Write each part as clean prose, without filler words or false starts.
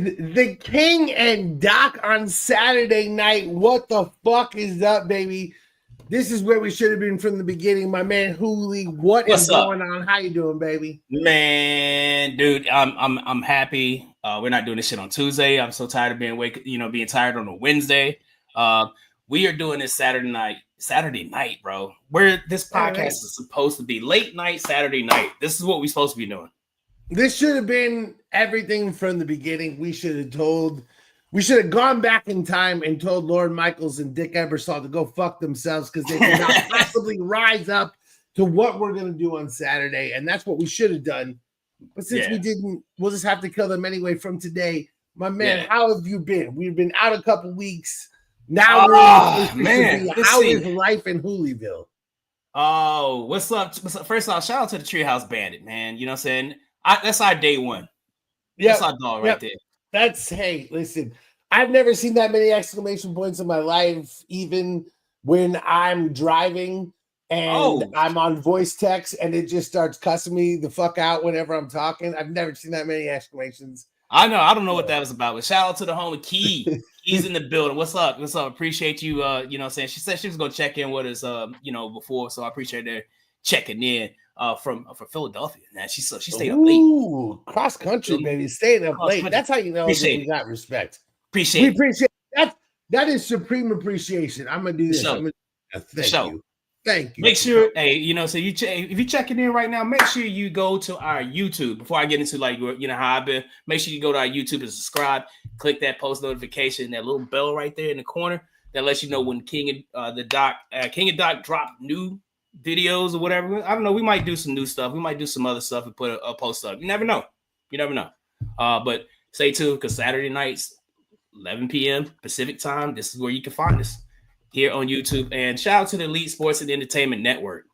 the King and Doc on Saturday night. What the fuck is up, baby? This is where we should have been from the beginning. My man Hulie, what's going on? How you doing, baby? Man, dude, I'm happy. We're not doing this shit on Tuesday. I'm so tired of being tired on a Wednesday. We are doing this Saturday night, bro. Where this podcast is supposed to be late night Saturday night. This is what we're supposed to be doing. This should have been everything from the beginning. We should have gone back in time and told Lorne Michaels and Dick Ebersol to go fuck themselves because they cannot possibly rise up to what we're going to do on Saturday. And that's what we should have done. But since we didn't, we'll just have to kill them anyway from today. My man, how have you been? We've been out a couple weeks. Now how is life in Hulieville? Oh, what's up? First off, shout out to the Treehouse Bandit, man. You know what I'm saying? That's our day one. Yeah, that's our dog right there. Listen, I've never seen that many exclamation points in my life, even when I'm driving and I'm on voice text and it just starts cussing me the fuck out whenever I'm talking. I've never seen that many exclamations. I know. I don't know what that was about, but shout out to the homie Key. He's in the building. What's up? What's up? Appreciate you. You know what I'm saying? She said she was going to check in with us, before. So I appreciate her checking in. From Philadelphia, man. She stayed up late. Ooh, cross country, baby, staying up late. That's how you know we got respect. We appreciate that. That is supreme appreciation. I'm gonna do this. Thank you. Make sure, so if you're checking in right now, make sure you go to our YouTube. Before I get into how I've been, make sure you go to our YouTube and subscribe. Click that post notification, that little bell right there in the corner that lets you know when King and Doc drop new videos or whatever. I don't know. We might do some new stuff. We might do some other stuff and put a post up. You never know. But stay tuned because Saturday nights, 11 p.m. Pacific time. This is where you can find us here on YouTube. And shout out to the Elite Sports and Entertainment Network.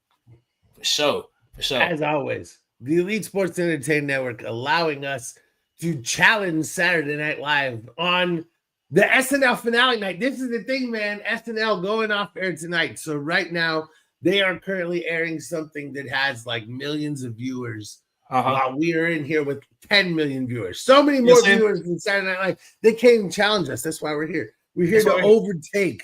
For sure. As always, the Elite Sports and Entertainment Network allowing us to challenge Saturday Night Live on the SNL finale night. This is the thing, man. SNL going off air tonight. So right now, they are currently airing something that has like millions of viewers while we are in here with 10 million viewers. So many more viewers than Saturday Night Live. They can't even challenge us. That's why we're here. We're here to overtake.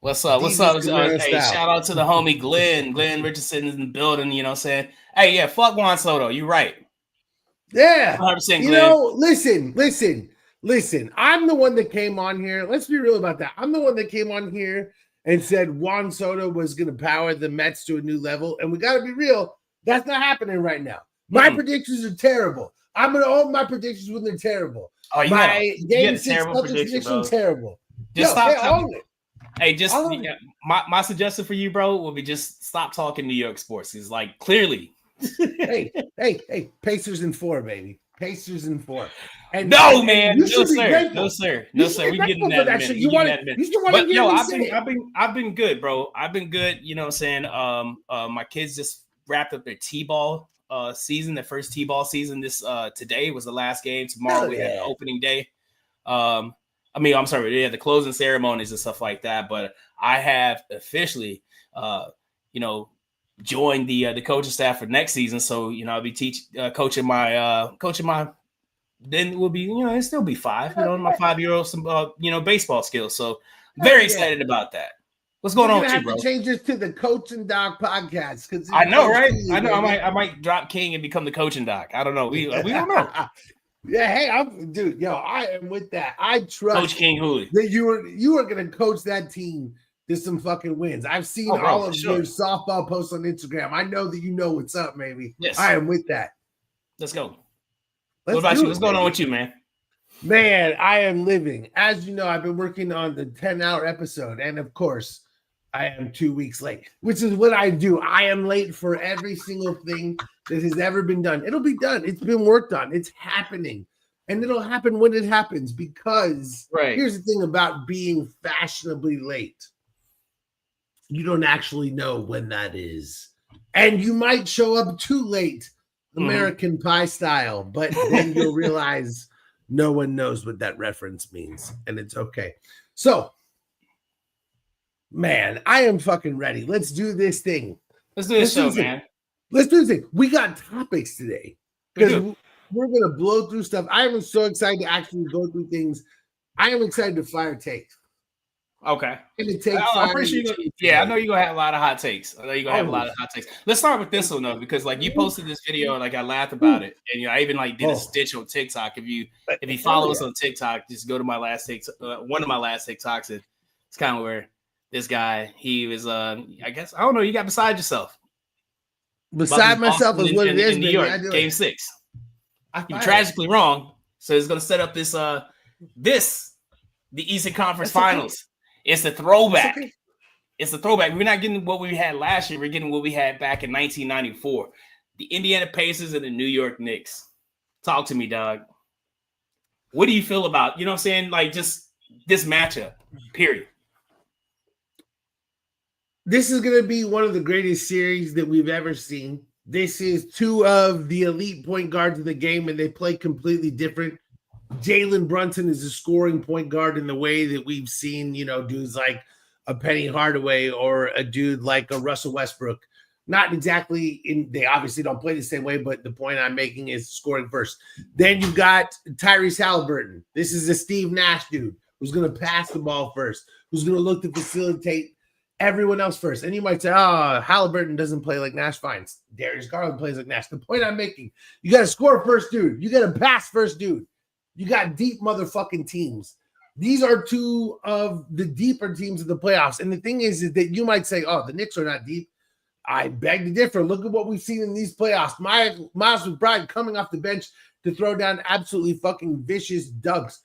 What's up? Hey, shout out to the homie Glenn. Glenn Richardson is in the building. You know what I'm saying? Hey, yeah, fuck Juan Soto. You right. Yeah. 100% Glenn. Listen. I'm the one that came on here. Let's be real about that. I'm the one that came on here and said Juan Soto was going to power the Mets to a new level. And we got to be real. That's not happening right now. My predictions are terrible. I'm going to own my predictions when they're terrible. Oh, my game 6 prediction terrible. Just stop. Hey, my suggestion for you, bro, will be just stop talking New York sports. It's like clearly. hey, Pacers in 4, baby. Pacers in 4. And no, man, no sir. We getting that minute. I've been good, bro. I've been good. You know what I'm saying? My kids just wrapped up their T-ball season, their first T-ball season. This today was the last game. Tomorrow we have the opening day. I'm sorry, they had the closing ceremonies and stuff like that. But I have officially, joined the coaching staff for next season. So I'll be coaching my. Then we'll be, it'll still be 5, my 5-year-old, some, baseball skills. So very excited about that. What's going on with you, bro? To change this to the Coach and Doc podcast. Because I know, right? I know. I might drop King and become the Coach and Doc. I don't know. We don't know. Yeah. Hey, I am with that. I trust Coach King Hulie that you are going to coach that team to some fucking wins. I've seen all of your softball posts on Instagram. I know that you know what's up, maybe. Yes. I am with that. Let's go. What about you? What's going on with you, man? Man, I am living. As you know, I've been working on the 10-hour episode. And of course, I am 2 weeks late, which is what I do. I am late for every single thing that has ever been done. It'll be done. It's been worked on. It's happening. And it'll happen when it happens because here's the thing about being fashionably late. You don't actually know when that is. And you might show up too late. American Pie style, but then you'll realize no one knows what that reference means, and it's okay. So, man, I am fucking ready. Let's do this thing. Let's do this show, man. Let's do this thing. We got topics today because We're gonna blow through stuff. I am so excited to actually go through things. I am excited to fire takes. Okay. I'm pretty sure you're I know you're gonna have a lot of hot takes. I know you're gonna have a lot of hot takes. Let's start with this one though, because like you posted this video, like I laughed about it, and I even like did a stitch on TikTok. If you follow us on TikTok, just go to my last TikTok, one of my last TikToks, and it's kind of where this guy, he was I guess I don't know, you got beside yourself. Beside myself is what it is, in New York, Game 6. You're tragically wrong, so it's gonna set up this the Eastern Conference Finals. It's a throwback. It's a throwback. We're not getting what we had last year. We're getting what we had back in 1994. The Indiana Pacers and the New York Knicks. Talk to me, dog. What do you feel about, you know what I'm saying? Like just this matchup, period. This is going to be one of the greatest series that we've ever seen. This is two of the elite point guards of the game, and they play completely different. Jalen Brunson is a scoring point guard in the way that we've seen, dudes like a Penny Hardaway or a dude like a Russell Westbrook. Not exactly they obviously don't play the same way, but the point I'm making is scoring first. Then you've got Tyrese Halliburton. This is a Steve Nash dude who's going to pass the ball first, who's going to look to facilitate everyone else first. And you might say, Halliburton doesn't play like Nash. Fine. Darius Garland plays like Nash. The point I'm making, you got to score first dude. You got to pass first dude. You got deep motherfucking teams. These are two of the deeper teams of the playoffs. And the thing is that you might say, the Knicks are not deep. I beg to differ. Look at what we've seen in these playoffs. Miles McBride coming off the bench to throw down absolutely fucking vicious dunks.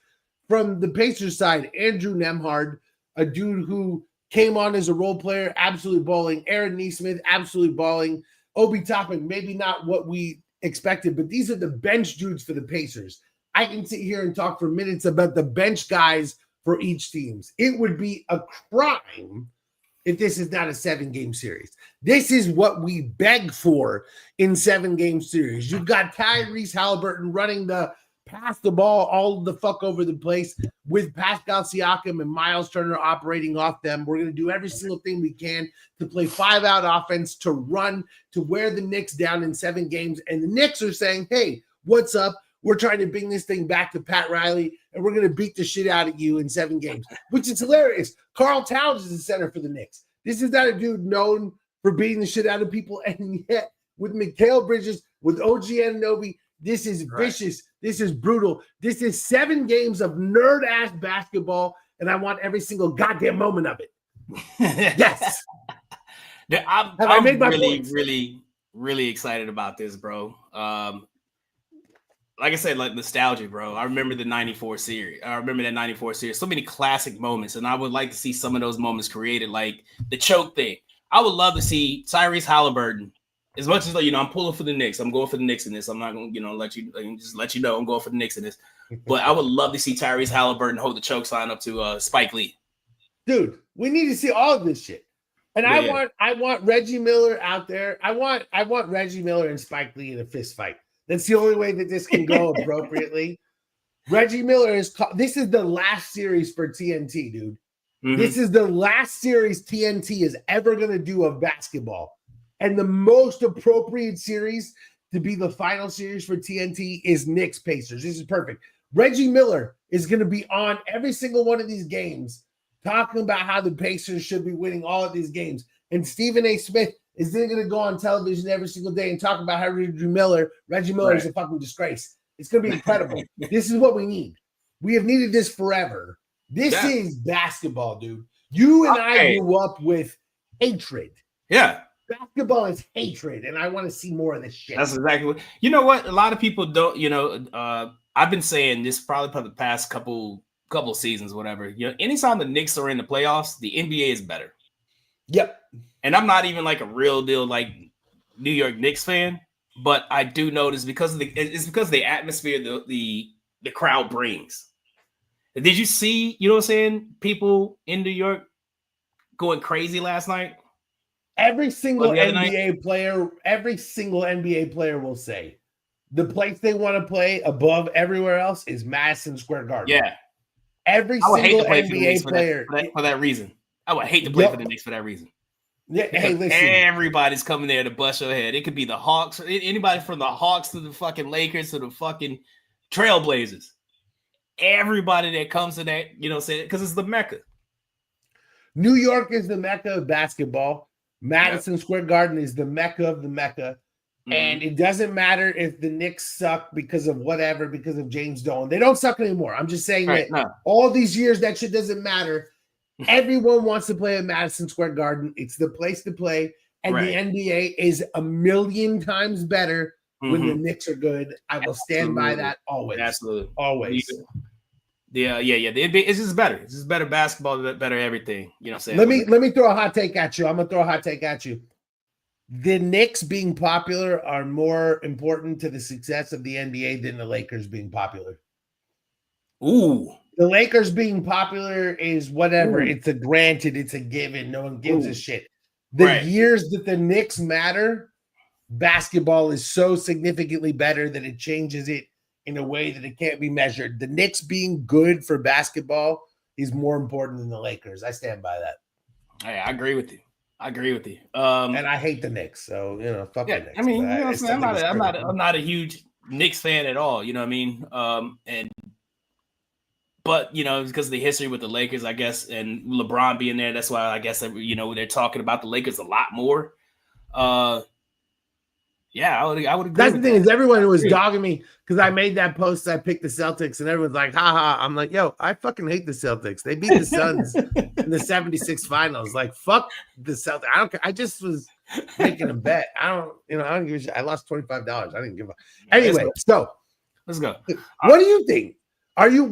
From the Pacers side, Andrew Nembhard, a dude who came on as a role player, absolutely balling. Aaron Nesmith, absolutely balling. Obi Toppin, maybe not what we expected, but these are the bench dudes for the Pacers. I can sit here and talk for minutes about the bench guys for each teams. It would be a crime if this is not a 7-game series. This is what we beg for in 7-game series. You've got Tyrese Halliburton running pass the ball all the fuck over the place with Pascal Siakam and Miles Turner operating off them. We're going to do every single thing we can to play 5-out offense, to run, to wear the Knicks down in 7 games. And the Knicks are saying, hey, what's up? We're trying to bring this thing back to Pat Riley, and we're going to beat the shit out of you in 7 games, which is hilarious. Karl Towns is the center for the Knicks. This is not a dude known for beating the shit out of people, and yet with Mikal Bridges, with OG Anunoby, this is vicious. This is brutal. This is 7 games of nerd-ass basketball, and I want every single goddamn moment of it. Yes. I'm really excited about this, bro. Like I said, like nostalgia, bro. I remember the 94 series. I remember that 94 series. So many classic moments, and I would like to see some of those moments created, like the choke thing. I would love to see Tyrese Halliburton. As much as I'm pulling for the Knicks. I'm going for the Knicks in this. I'm not going to let you know I'm going for the Knicks in this. But I would love to see Tyrese Halliburton hold the choke sign up to Spike Lee. Dude, we need to see all of this shit. And I want Reggie Miller out there. I want Reggie Miller and Spike Lee in a fist fight. That's the only way that this can go appropriately. Reggie Miller this is the last series for TNT, dude. Mm-hmm. This is the last series TNT is ever going to do of basketball. And the most appropriate series to be the final series for TNT is Knicks Pacers. This is perfect. Reggie Miller is going to be on every single one of these games talking about how the Pacers should be winning all of these games. And Stephen A. Smith is then going to go on television every single day and talk about how Reggie Miller is a fucking disgrace. It's going to be incredible. This is what we need. We have needed this forever. This is basketball, dude. You and I grew up with hatred. Yeah. Basketball is hatred, and I want to see more of this shit. That's exactly what. You know what? A lot of people don't, I've been saying this probably for the past couple seasons, whatever. Anytime the Knicks are in the playoffs, the NBA is better. Yep. And I'm not even like a real deal like New York Knicks fan, but I do notice because of the atmosphere the crowd brings. Did you see, you know what I'm saying, people in New York going crazy last night? Every single NBA player will say the place they want to play above everywhere else is Madison Square Garden. Yeah. Every single NBA player for that reason. I would hate to play for the Knicks for that reason. Yeah, hey, listen. Everybody's coming there to bust your head. It could be the Hawks, anybody from the Hawks to the fucking Lakers to the fucking Trailblazers. Everybody that comes to that, you know, say because it's the Mecca. New York is the Mecca of basketball. Madison Square Garden is the Mecca of the Mecca. And it doesn't matter if the Knicks suck because of whatever, because of James Dolan. They don't suck anymore. I'm just saying that all these years, that shit doesn't matter. Everyone wants to play at Madison Square Garden. It's the place to play. And the NBA is a million times better when the Knicks are good. I will stand by that always. Absolutely. Always. Yeah. It's just better. It's just better basketball, better everything. You know what I'm saying? Let me throw a hot take at you. I'm going to throw a hot take at you. The Knicks being popular are more important to the success of the NBA than the Lakers being popular. Ooh. The Lakers being popular is whatever. Ooh. It's a granted. It's a given. No one gives a shit. The years that the Knicks matter, basketball is so significantly better that it changes it in a way that it can't be measured. The Knicks being good for basketball is more important than the Lakers. I stand by that. Hey, I agree with you. And I hate the Knicks, so fuck the Knicks. I mean, you know what I'm saying? I'm not a huge Knicks fan at all. You know what I mean? But because of the history with the Lakers, I guess, and LeBron being there, that's why I guess they're talking about the Lakers a lot more. I would agree. That's the thing is everyone was dogging me because I made that post. I picked the Celtics, and everyone's like, "Ha ha!" I'm like, "Yo, I fucking hate the Celtics. They beat the Suns in the '76 finals. Like, fuck the Celtics. I don't care. I just was making a bet. I don't give a shit. I lost $25. I didn't give a. Anyway, let's go. What do you think? You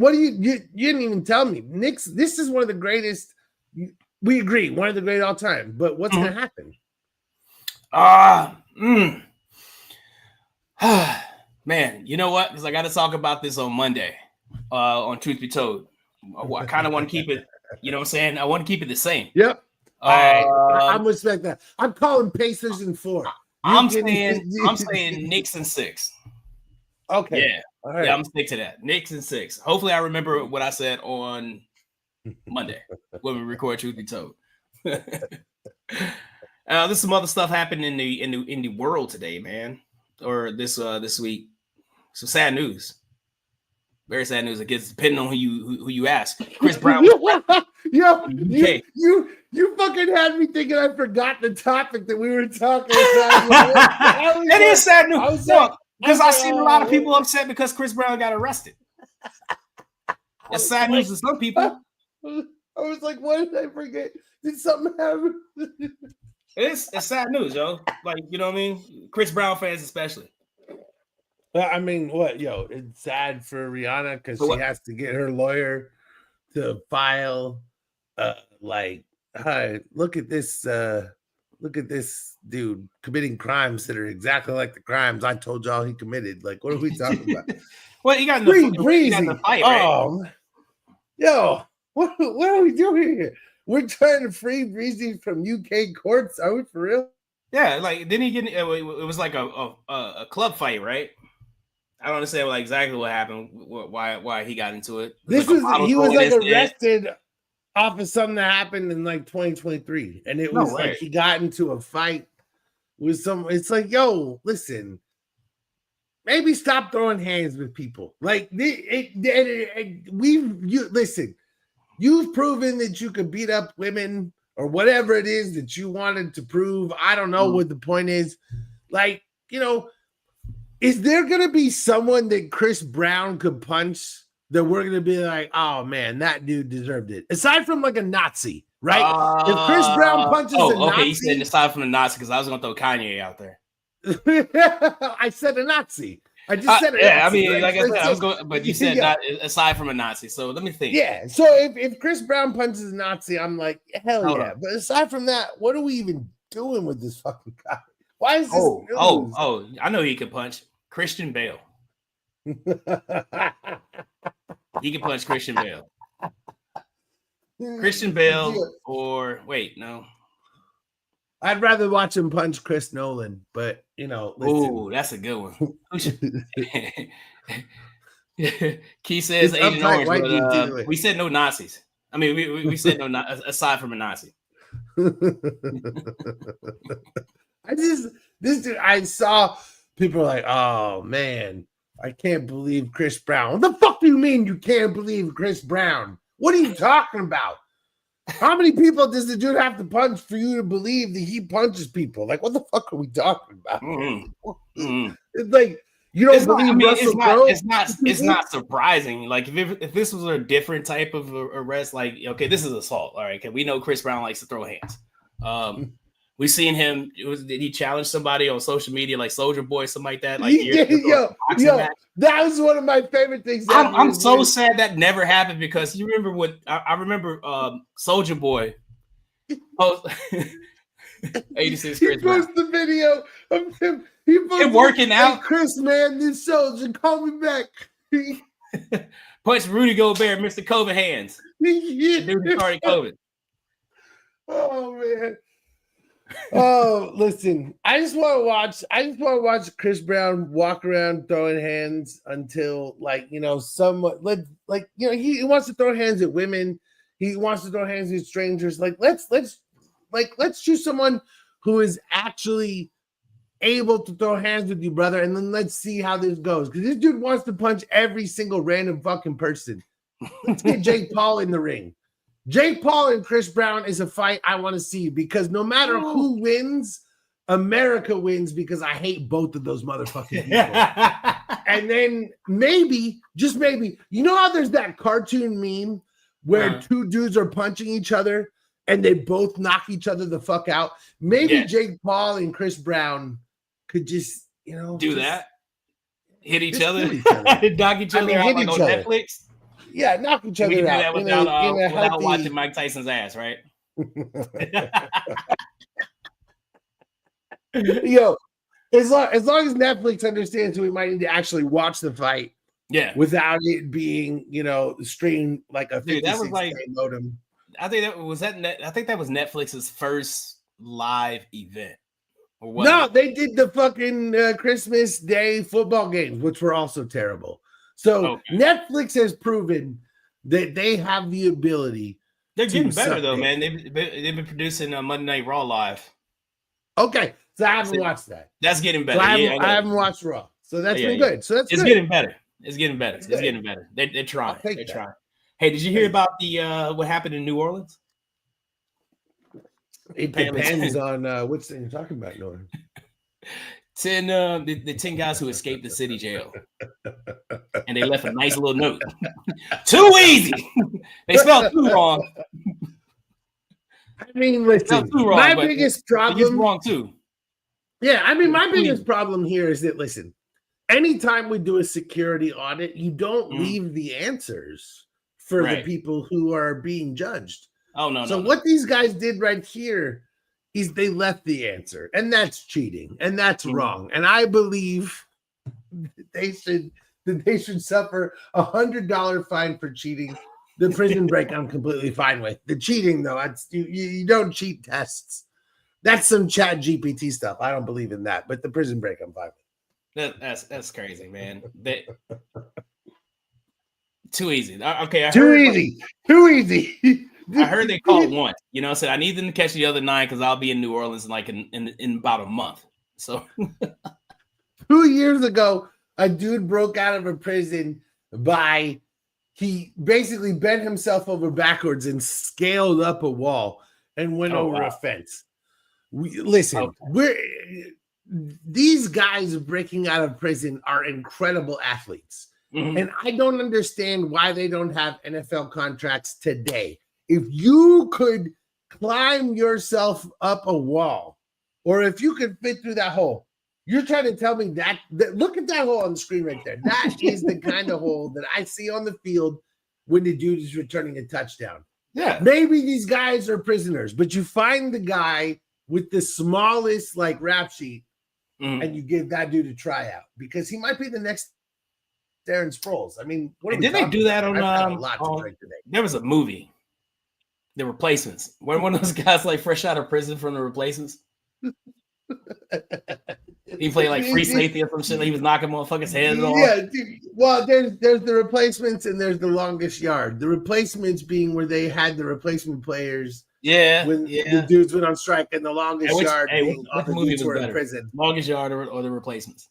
didn't even tell me. Knicks. This is one of the greatest. We agree, one of the great all time. But what's going to happen? Man, you know what? Because I got to talk about this on Monday on Truth Be Told. I kind of want to keep it, you know what I'm saying? I want to keep it the same. Yep. I'm respect that. I'm calling Pacers in 4. I'm saying Knicks in 6. Okay. Yeah. All right. Yeah, I'm going to stick to that. Knicks in 6. Hopefully I remember what I said on Monday when we record Truth Be Told. There's some other stuff happening in the world today, man. Or this week, some sad news. Very sad news. I guess depending on who you ask. Chris Brown. You fucking had me thinking I forgot the topic that we were talking about. It is sad news. Because I've seen a lot of people upset because Chris Brown got arrested. It's sad news to some people. I was like, what did I forget? Did something happen? It's sad news, yo. Like, you know what I mean? Chris Brown fans especially. I mean, what, yo? It's sad for Rihanna because she has to get her lawyer to file. Look at this dude committing crimes that are exactly like the crimes I told y'all he committed. Like, what are we talking about? Well, you got in the fight, right? Yo, what are we doing here? We're trying to free Breezy from UK courts. Are we for real? Yeah, like didn't he get? It was like a club fight, right? I don't understand exactly what happened, why he got into it. He was arrested off of something that happened in 2023, and it was he got into a fight with some. It's like, yo, listen, maybe stop throwing hands with people. Like listen. You've proven that you could beat up women or whatever it is that you wanted to prove. I don't know what the point is. Like, is there going to be someone that Chris Brown could punch that we're going to be like, oh, man, that dude deserved it? Aside from a Nazi, right? If Chris Brown punches a Nazi. You said aside from the Nazi because I was going to throw Kanye out there. I said a Nazi. I just said it. Yeah, Nazi, I mean, like I said, I was going, but you said not aside from a Nazi. So let me think. Yeah. So if Chris Brown punches a Nazi, I'm like, hell yeah. But aside from that, what are we even doing with this fucking guy? Why is this? I know he can punch Christian Bale. He can punch Christian Bale. Christian Bale, or wait, no. I'd rather watch him punch Chris Nolan, but oh, that's a good one. Key says Agent Orange, but we said no Nazis. I mean, we said no aside from a Nazi. I saw people like, oh man, I can't believe Chris Brown. What the fuck do you mean you can't believe Chris Brown? What are you talking about? How many people does the dude have to punch for you to believe that he punches people? Like, what the fuck are we talking about? It's like you don't believe Russell Crowe. It's not surprising. Like if this was a different type of arrest, like okay, this is assault. All right, okay, we know Chris Brown likes to throw hands. We seen him. Did he challenge somebody on social media, like Soldier Boy, something like that? Like, that was one of my favorite things. I'm so sad that never happened because you remember what I remember. Soldier Boy. 86 He posted the video of him. He posted working out. Hey, Chris, man, this soldier, call me back. Punch Rudy Gobert, Mr. COVID hands. Dude started COVID. Oh man. Oh, listen. I just want to watch Chris Brown walk around throwing hands until he wants to throw hands at women. He wants to throw hands at strangers. Let's choose someone who is actually able to throw hands with you, brother, and then let's see how this goes. Because this dude wants to punch every single random fucking person. Let's get Jake Paul in the ring. Jake Paul and Chris Brown is a fight I want to see because no matter who wins, America wins because I hate both of those motherfucking people. And then maybe, just maybe, you know how there's that cartoon meme where two dudes are punching each other and they both knock each other the fuck out? Maybe Jake Paul and Chris Brown could just, do that. Hit each other. Knock each other out like on Netflix. Yeah, knock each other out. Without watching Mike Tyson's ass, right? Yo, as long as Netflix understands we might need to actually watch the fight, without it being, streamed like a 56K modem. I think that was Netflix's first live event. No, they did the fucking Christmas Day football games, which were also terrible. So Netflix has proven that they have the ability. They're getting better though, man. They've been producing Monday Night Raw live. Okay, so I haven't watched that. That's getting better. So I haven't watched Raw, so that's been good. So it's getting better. It's getting better. It's getting better. They're trying. They're trying. Hey, did you hear about the what happened in New Orleans? It depends on which thing you're talking about, Norman. 10 the 10 guys who escaped the city jail, and they left a nice little note. Too easy. They spelled too wrong. I mean, listen, my biggest problem wrong too. Yeah, I mean, my biggest problem here is that anytime we do a security audit, you don't leave the answers for the people who are being judged. Oh no! So what these guys did right here is they left the answer, and that's cheating, and that's wrong. And I believe they should suffer $100 fine for cheating. The prison break, I'm completely fine with. The cheating, though, you don't cheat tests. That's some Chat GPT stuff. I don't believe in that. But the prison break, I'm fine with. That's crazy, man. Too easy. Okay, too easy. I heard they called once. Said I need them to catch the other 9 because I'll be in New Orleans in about a month. So 2 years ago, a dude broke out of a prison he basically bent himself over backwards and scaled up a wall and went over a fence. These guys breaking out of prison are incredible athletes. Mm-hmm. And I don't understand why they don't have NFL contracts today. If you could climb yourself up a wall, or if you could fit through that hole, you're trying to tell me that look at that hole on the screen right there. That is the kind of hole that I see on the field when the dude is returning a touchdown. Yeah. Maybe these guys are prisoners, but you find the guy with the smallest rap sheet and you give that dude a tryout because he might be the next Darren Sproles. I mean, did they do that on a lot to drink today. There was a movie, The Replacements. When one of those guys fresh out of prison from The Replacements. He played free safety or some shit. He was knocking motherfuckers' heads off. Yeah, dude. Well, there's The Replacements and there's The Longest Yard. The Replacements being where they had the replacement players Yeah, when yeah. the dudes went on strike and the longest yard, What the movie dudes was were in better? prison. Longest Yard or The Replacements?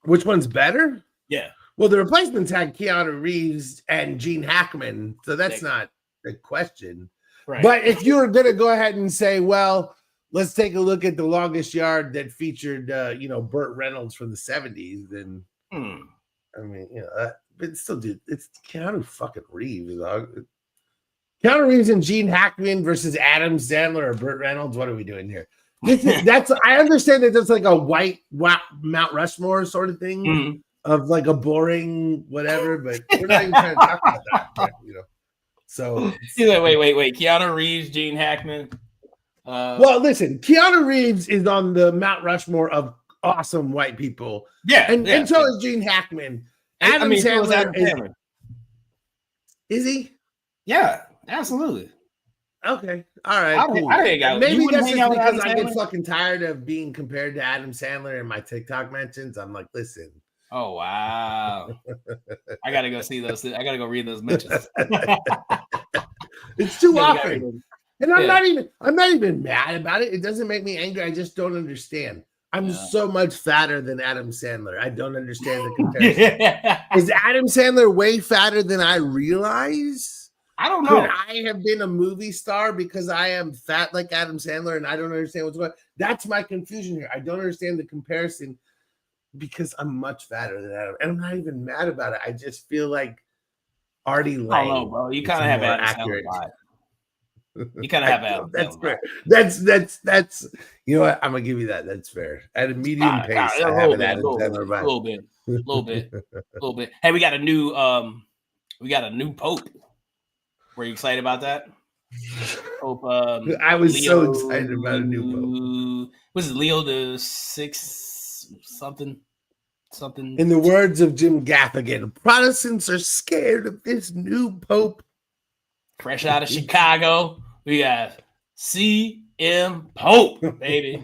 Which one's better? Yeah. Well, The Replacements had Keanu Reeves and Gene Hackman, so that's not the question. Right. But if you were going to go ahead and say, well, let's take a look at The Longest Yard that featured, Burt Reynolds from the 70s, then, I mean, but still, dude, it's Keanu fucking Reeves, dog. Keanu Reeves and Gene Hackman versus Adam Sandler or Burt Reynolds. What are we doing here? I understand that that's like a white Mount Rushmore sort of thing of like a boring whatever, but we're not even trying to talk about that, So wait. Keanu Reeves, Gene Hackman. Well, listen, Keanu Reeves is on the Mount Rushmore of awesome white people. Yeah, and so is Gene Hackman. Adam Sandler is he? Yeah, absolutely. Okay. All right. Cool. Maybe that's just because I get fucking tired of being compared to Adam Sandler in my TikTok mentions. I'm like, listen. Oh wow. I gotta go see those. I gotta go read those mentions. It's too often. And I'm not even mad about it. It doesn't make me angry. I just don't understand. I'm so much fatter than Adam Sandler. I don't understand the comparison. Is Adam Sandler way fatter than I realize? I don't know. Could I have been a movie star because I am fat like Adam Sandler and I don't understand what's going on? That's my confusion here. I don't understand the comparison because I'm much fatter than Adam. And I'm not even mad about it. I just feel like Artie Lang. I don't know, bro. You kind of have Adam Sandler vibe. You kind of have Adam. That's fair. That's you know what? I'm gonna give you that. That's fair. At a medium pace, I have an Adam Sandler vibe. A little bit. Hey, we got a new pope. Were you excited about that? Pope. I was so excited about a new pope. Was it Leo the Sixth? Something. In the words of Jim Gaffigan, Protestants are scared of this new pope. Fresh out of Chicago, we got CM Pope, baby.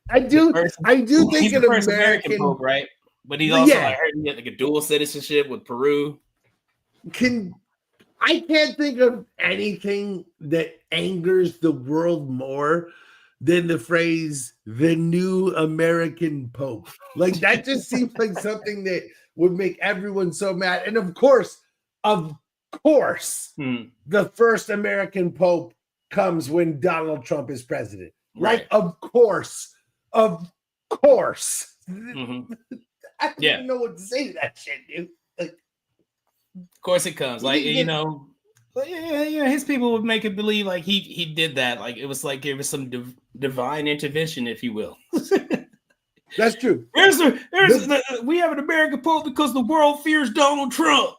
I do think an American Pope, right? But he's also I heard he had like a dual citizenship with Peru. I can't think of anything that angers the world more than the phrase "the new American Pope." Like that just seems like something that would make everyone so mad. And of course, the first American Pope comes when Donald Trump is president. Right? Of course. Mm-hmm. I don't even know what to say to that shit, dude. Like, of course it comes. Like, his people would make it believe like he did that. Like it was some divine intervention, if you will. That's true. We have an American Pope because the world fears Donald Trump.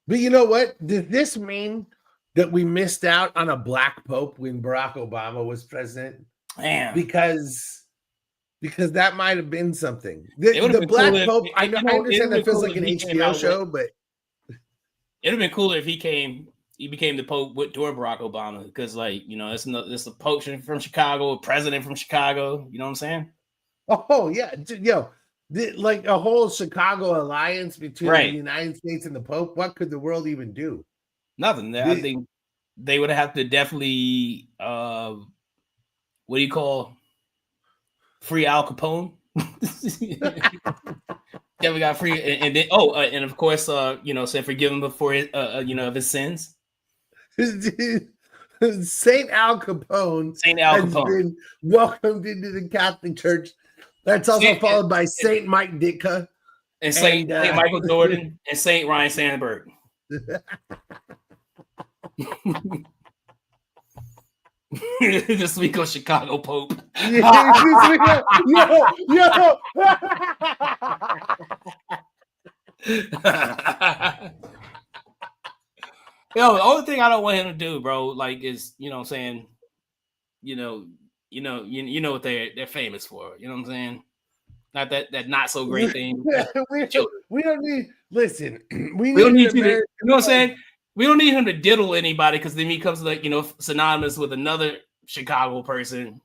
But you know what? Does this mean that we missed out on a black pope when Barack Obama was president? Damn. Because that might have been something. The black pope, I understand that feels like an HBO show, but it'd have been cooler if he became the pope during Barack Obama, because it's a pope from Chicago, a president from Chicago. You know what I'm saying? Oh yeah, like a whole Chicago alliance between the United States and the Pope. What could the world even do? Nothing. I think they would have to definitely what do you call free Al Capone? Yeah, we got free, and then and of course, say forgive him before of his sins. Saint Al Capone has been welcomed into the Catholic Church. That's also followed by Saint Mike Ditka and Saint Michael Jordan and Saint Ryan Sandberg. This week on Chicago Pope. Yo, the only thing I don't want him to do, bro, like is, you know what I'm saying, you know what they're famous for. You know what I'm saying? Not that not so great thing. We don't need listen. We don't need you to, you know what I'm saying? We don't need him to diddle anybody, because then he comes like, synonymous with another Chicago person.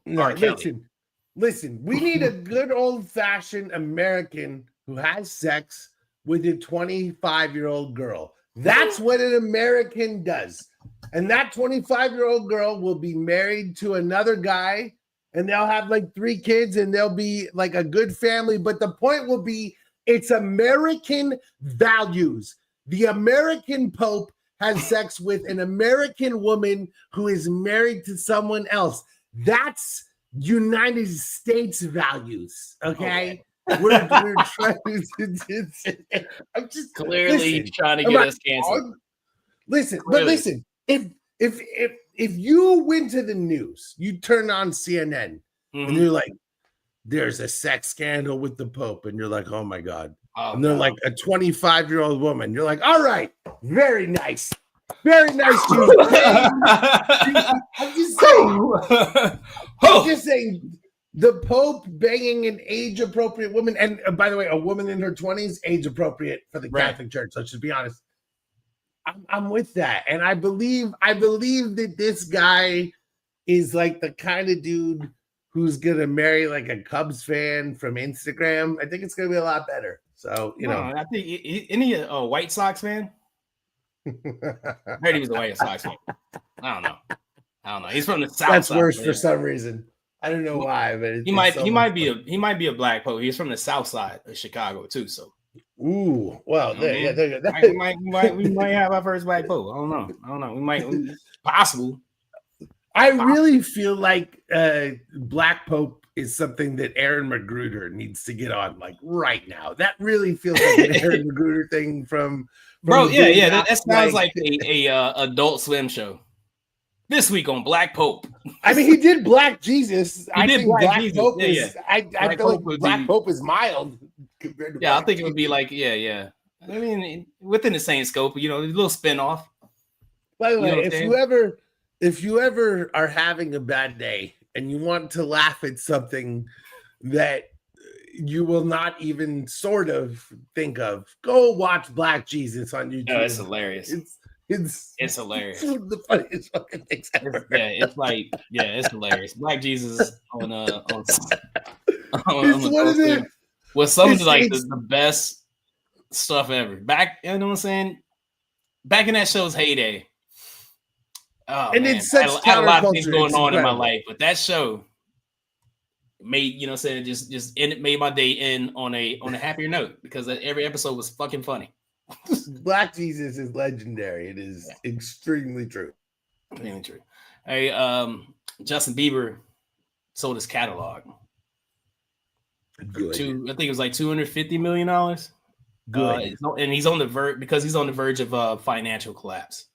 Listen, we need a good old-fashioned American who has sex with a 25-year-old girl. That's what an American does. And that 25-year-old girl will be married to another guy, and they'll have like 3 kids, and they'll be like a good family. But the point will be, it's American values. The American Pope has sex with an American woman who is married to someone else. That's United States values. Okay. We're trying to, I'm just Clearly trying to get us canceled. Listen, clearly. But listen, if you went to the news, you turn on CNN and you're like, there's a sex scandal with the Pope, and you're like, oh my God. And they're like a 25-year-old woman. You're like, all right, very nice. Very nice, you. I'm just saying, the Pope banging an age-appropriate woman, and by the way, a woman in her 20s, age-appropriate for the Catholic Church. Let's just be honest. I'm with that, and I believe that this guy is like the kind of dude who's gonna marry like a Cubs fan from Instagram. I think it's gonna be a lot better. So I think any White Sox fan. I heard he was a White Sox fan. I don't know. He's from the South. That's worse for some reason. I don't know why, but he might be a black Pope. He's from the South Side of Chicago too. So, well, we might have our first black Pope. I don't know. We might. Possible. I really feel like Black Pope is something that Aaron McGruder needs to get on like right now. That really feels like an Aaron McGruder thing from bro. Yeah. That sounds like a Adult Swim show. This week on Black Pope. I mean, he did Black Jesus. I think Black Jesus. Pope is. I feel like Black Pope is mild compared to. I think it would be like I mean, within the same scope, a little spinoff. By the way, if you ever are having a bad day and you want to laugh at something that you will not even sort of think of, go watch Black Jesus on YouTube. No, it's hilarious. It's hilarious. It's one of the funniest fucking things ever. It's hilarious. Black Jesus on was some of like the best stuff ever. Back, you know what I'm saying? Back in that show's heyday. Oh, and man. It's such I had a lot of things going on in my life, but that show made made my day end on a happier note because every episode was fucking funny. Black Jesus is legendary. It is extremely true. Extremely true. Hey, Justin Bieber sold his catalog. Good. I think it was like $250 million. Good. And he's on the verge of financial collapse.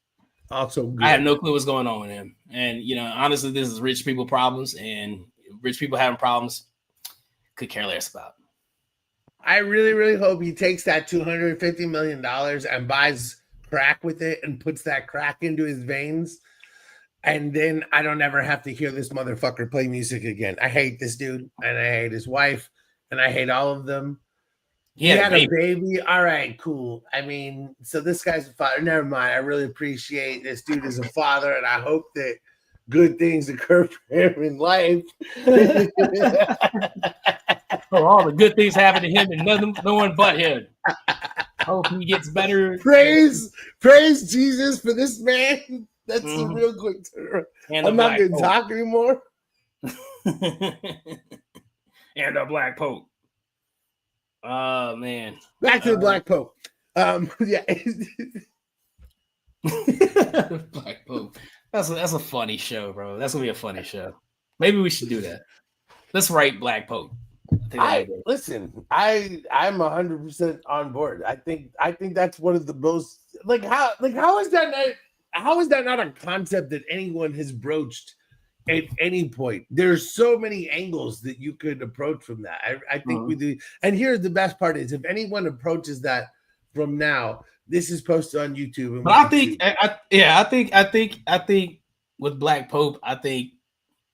Also good. I have no clue what's going on with him. And honestly, this is rich people problems, and rich people having problems could care less about. I really, really hope he takes that $250 million and buys crack with it and puts that crack into his veins. And then I don't ever have to hear this motherfucker play music again. I hate this dude, and I hate his wife, and I hate all of them. He had a baby. All right, cool. I mean, so this guy's a father. Never mind. I really appreciate this dude as a father, and I hope that good things occur for him in life. All the good things happen to him and no one but him. Hope he gets better. Praise Jesus for this man. That's a real quick turn. I'm not going to talk anymore. And a Black Pope. Oh man. Back to the Black Pope. Yeah. Black Pope. That's a funny show, bro. That's gonna be a funny show. Maybe we should do that. Let's write Black Pope. Listen, I'm 100% on board. I think that's one of the most how is that not a concept that anyone has broached at any point? There's so many angles that you could approach from that. I think we do. And here's the best part is if anyone approaches that from now, this is posted on YouTube. And but I think with Black Pope, I think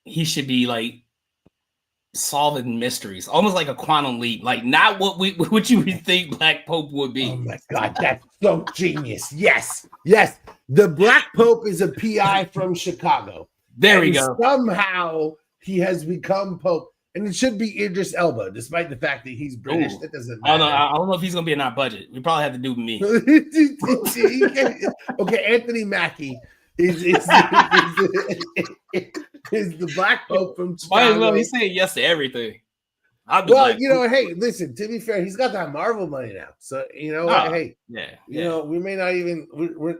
he should be like solving mysteries, almost like a quantum leap, like not what you would think Black Pope would be. Oh my God, that's so genius. Yes. The Black Pope is a PI from Chicago. There we go. Somehow he has become Pope, and it should be Idris Elba, despite the fact that he's British. That doesn't matter. I don't know if he's gonna be in our budget. We probably have to do me. Okay, Anthony Mackie is the Black Pope from Might as well Chicago. be saying yes to everything. Well, you know, hey, listen, to be fair, he's got that Marvel money now. So, you know what? Hey, you know, we may not even,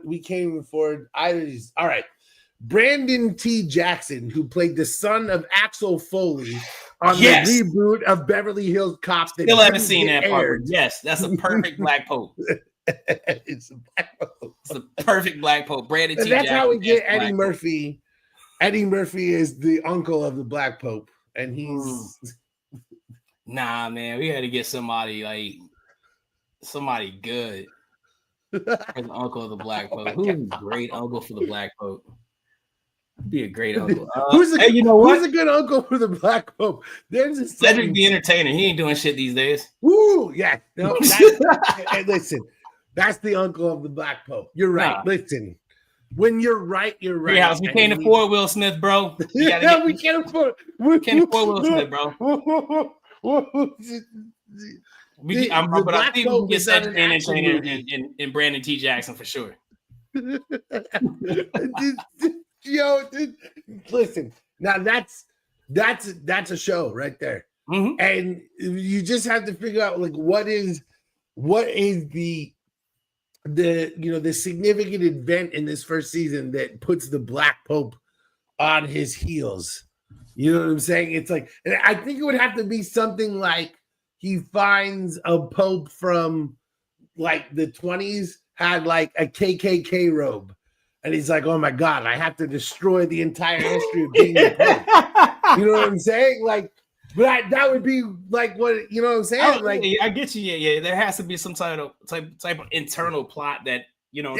we can't even afford either of these. All right. Brandon T. Jackson, who played the son of Axel Foley on the reboot of Beverly Hills Cop. Still haven't seen that part. Yes, that's a perfect Black Pope. It's a Black Pope. It's a perfect Black Pope. Brandon T. That's Jackson how we get Eddie Black Murphy. Pope. Eddie Murphy is the uncle of the Black Pope, and he's nah, man. We had to get somebody good as the uncle of the Black Pope. Who's a great uncle for the Black Pope? Be a great uncle. Who's a good uncle for the Black Pope? There's a Cedric the Entertainer. He ain't doing shit these days. Woo, yeah. No, hey, listen, that's the uncle of the Black Pope. You're right. Nah. Listen, when you're right, you're right. Yeah, we can't afford Will Smith, bro. We can't afford. We can't afford Will Smith, bro. I think we can get Cedric the Entertainer and Brandon T. Jackson for sure. Yo, listen. Now that's a show right there, and you just have to figure out like what is the significant event in this first season that puts the Black Pope on his heels. You know what I'm saying? It's like, and I think it would have to be something like he finds a pope from like the 20s had like a KKK robe. And he's like, oh my God, I have to destroy the entire history of being a pope. You know what I'm saying? Like, but that would be like what, you know what I'm saying? Like, I get you. Yeah. There has to be some type of internal plot that, you know,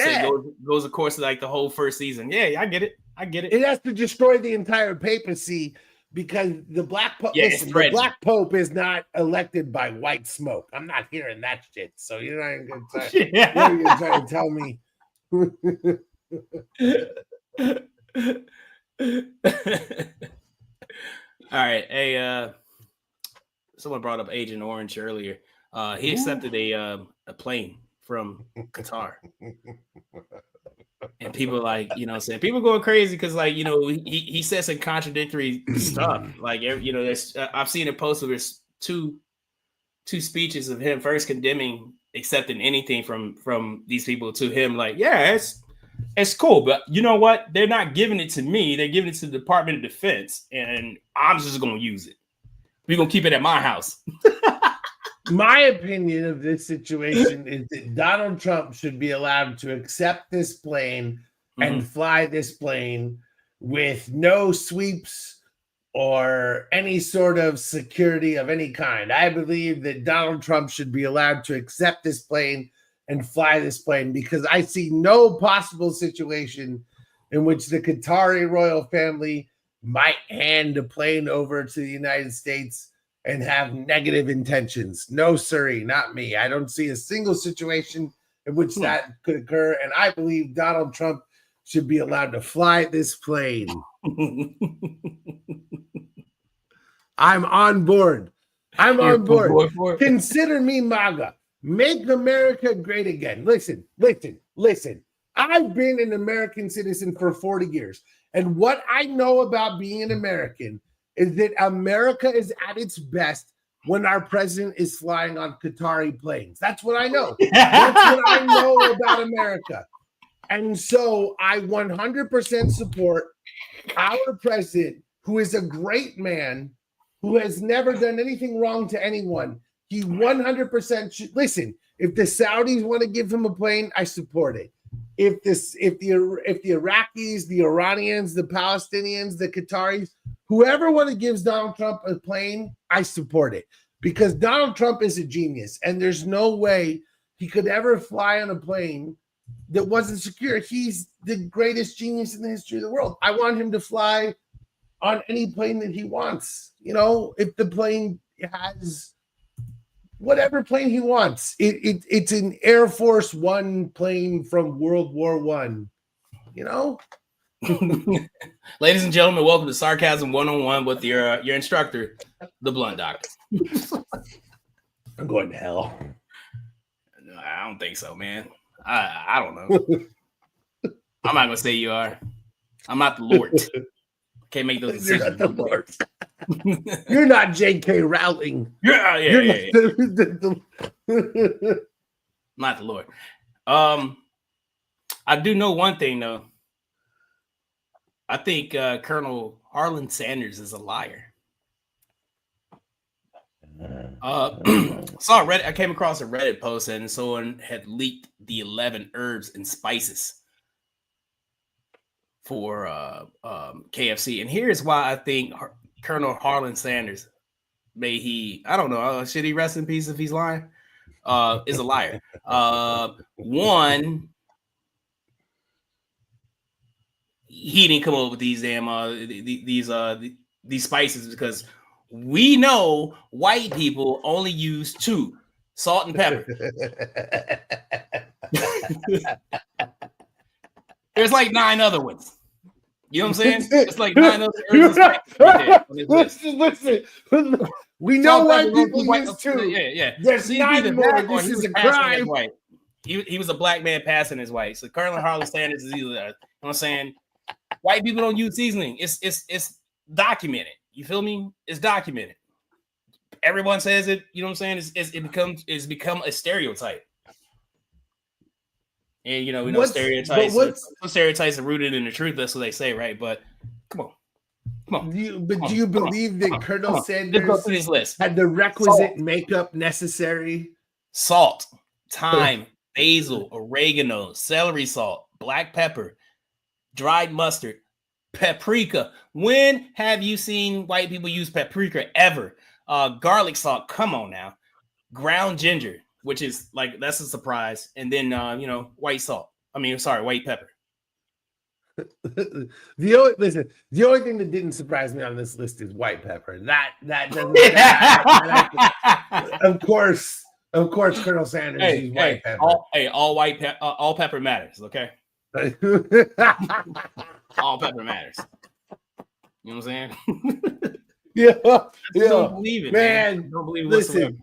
goes of course like the whole first season. Yeah, I get it. It has to destroy the entire papacy because the Black Pope. Listen, the Black Pope is not elected by white smoke. I'm not hearing that shit. So you're not even gonna try to tell me. All right. Hey, someone brought up Agent Orange earlier. He accepted a plane from Qatar. And people like, you know, saying people going crazy because, like, you know, he says some contradictory stuff. Like, you know, I've seen a post where there's two speeches of him first condemning accepting anything from these people to him. Like, yeah, it's cool, but you know what? They're not giving it to me. They're giving it to the Department of Defense, and I'm just going to use it. We're going to keep it at my house. My opinion of this situation is that Donald Trump should be allowed to accept this plane and fly this plane with no sweeps or any sort of security of any kind. I believe that Donald Trump should be allowed to accept this plane and fly this plane because I see no possible situation in which the Qatari royal family might hand a plane over to the United States and have negative intentions. No, sirree, not me. I don't see a single situation in which that could occur. And I believe Donald Trump should be allowed to fly this plane. I'm on board. On board. Consider me MAGA. Make America great again. Listen. I've been an American citizen for 40 years. And what I know about being an American is that America is at its best when our president is flying on Qatari planes. That's what I know. That's what I know about America. And so I 100% support our president, who is a great man, who has never done anything wrong to anyone. He 100% should listen. If the Saudis want to give him a plane, I support it. If the Iraqis, the Iranians, the Palestinians, the Qataris, whoever want to give Donald Trump a plane, I support it because Donald Trump is a genius, and there's no way he could ever fly on a plane that wasn't secure. He's the greatest genius in the history of the world. I want him to fly on any plane that he wants. You know, if the plane has whatever plane he wants. It's an Air Force One plane from World War One, you know? Ladies and gentlemen, welcome to Sarcasm 101 with your instructor, the Blunt Doctor. I'm going to hell. No, I don't think so, man. I don't know. I'm not gonna say you are. I'm not the Lord. Can't make those decisions. You're not the Lord. You're not J.K. Rowling. Yeah. You're not not the Lord. I do know one thing though. I think Colonel Harlan Sanders is a liar. Saw Reddit. I came across a Reddit post and someone had leaked the 11 herbs and spices for KFC. And here's why I think Colonel Harlan Sanders, I don't know, should he rest in peace if he's lying? Is a liar. One, he didn't come up with these damn these spices because we know white people only use 2, salt and pepper. There's like 9 other ones. You know what I'm saying? It's like 9 other herbs and spices. Listen. We know white people use 2. Yeah. There's 9 more. This is a crime. He was a black man passing his white. So Colonel Harlan Sanders is either, you know what I'm saying? White people don't use seasoning. It's documented. You feel me? It's documented. Everyone says it. You know what I'm saying? It's become a stereotype. And you know, we know stereotypes. Some stereotypes are rooted in the truth. That's what they say, right? But come on. Do you believe that Colonel Sanders go through this list. Had the requisite makeup necessary? Salt, thyme, basil, oregano, celery salt, black pepper, dried mustard, paprika. When have you seen white people use paprika ever? Garlic salt. Come on now. Ground ginger, which is like, that's a surprise. And then, white pepper. The only thing that didn't surprise me on this list is white pepper. That doesn't. Of course, Colonel Sanders used white pepper. All pepper matters. Okay. All pepper matters. You know what I'm saying? Yeah. Don't believe it, man. Don't believe it. Listen,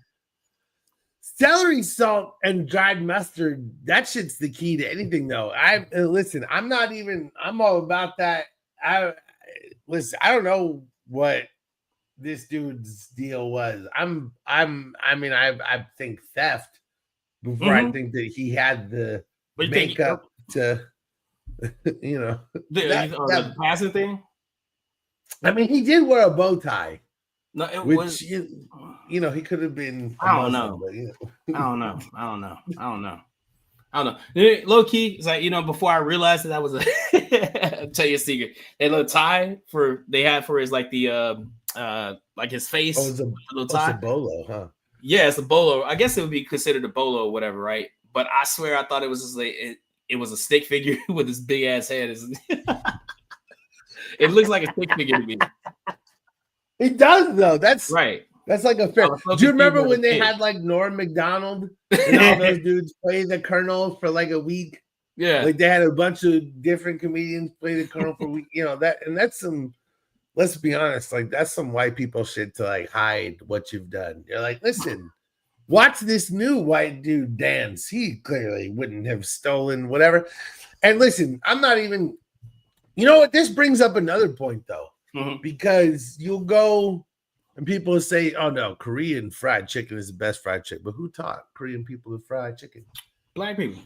celery salt and dried mustard, that shit's the key to anything, though. I'm all about that. I don't know what this dude's deal was. I think theft before I think that he had the makeup to, the passing thing. I mean, he did wear a bow tie. No, it was. He could have been. I don't know. Low key, it's like, before I realized that was I'll tell you a secret. That little tie they had for his like the like his face. Oh, it's a bolo, huh? Yeah, it's a bolo. I guess it would be considered a bolo or whatever, right? But I swear I thought it was just like it was a stick figure with this big ass head. It looks like a stick figure to me. It does though. That's right. That's like a fair. Do you remember when they had like Norm Macdonald and all those dudes play the Colonel for like a week? Yeah, like they had a bunch of different comedians play the Colonel for a week. That's some. Let's be honest, like that's some white people shit to like hide what you've done. You're like, listen, watch this new white dude dance. He clearly wouldn't have stolen whatever. And listen, I'm not even. You know what? This brings up another point though, because you'll go. And people say, "Oh no, Korean fried chicken is the best fried chicken." But who taught Korean people to fry chicken? Black people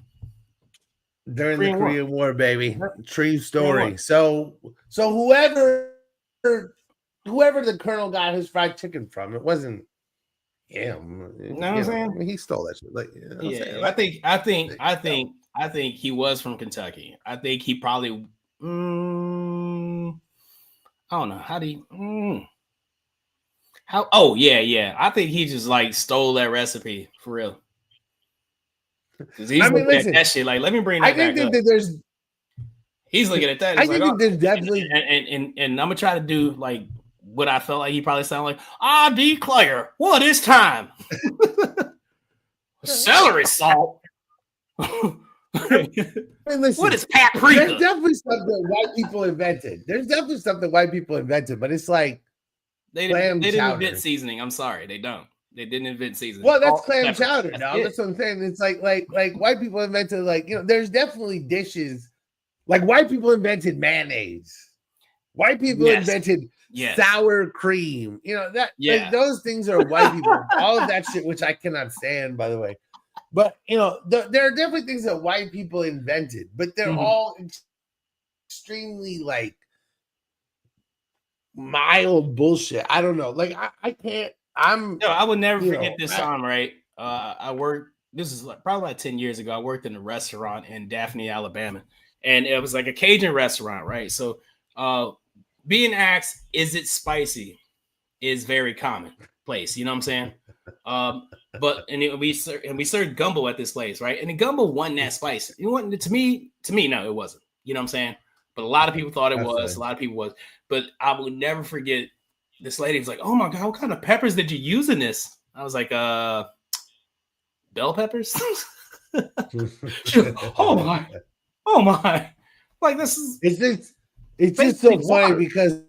during the Korean War, baby. True story. So whoever the Colonel got his fried chicken from, it wasn't him. You know what I'm saying? He stole that shit. Like, I think he was from Kentucky. I think he probably. I don't know how do you. How? Oh yeah. I think he just like stole that recipe for real. He's looking at that shit like, let me bring that back up. He's looking at that. I think that there's definitely and I'm gonna try to do like what I felt like he probably sounded like. I declare, what is time? Celery salt. Listen, what is paprika? There's definitely stuff that white people invented. But it's like. They didn't invent seasoning. I'm sorry, they don't. They didn't invent seasoning. Well, that's clam chowder. That's what I'm saying. It's like white people invented there's definitely dishes Like white people invented mayonnaise. White people invented sour cream. You know that like those things are white people. All of that shit, which I cannot stand, by the way. But you know, there are definitely things that white people invented, but they're all extremely like mild bullshit. I don't know. Like I can't. I would never forget this time. Right. I worked. This is probably like 10 years ago. I worked in a restaurant in Daphne, Alabama, and it was like a Cajun restaurant, right? So, being asked, "Is it spicy?" is very commonplace. You know what I'm saying? But we served gumbo at this place, right? And the gumbo wasn't that spicy. You know, to me, no, it wasn't. You know what I'm saying? But a lot of people thought it was. A lot of people was. But I will never forget. This lady was like, "Oh my god, what kind of peppers did you use in this?" I was like, bell peppers." Oh my! Like this is it's just so funny because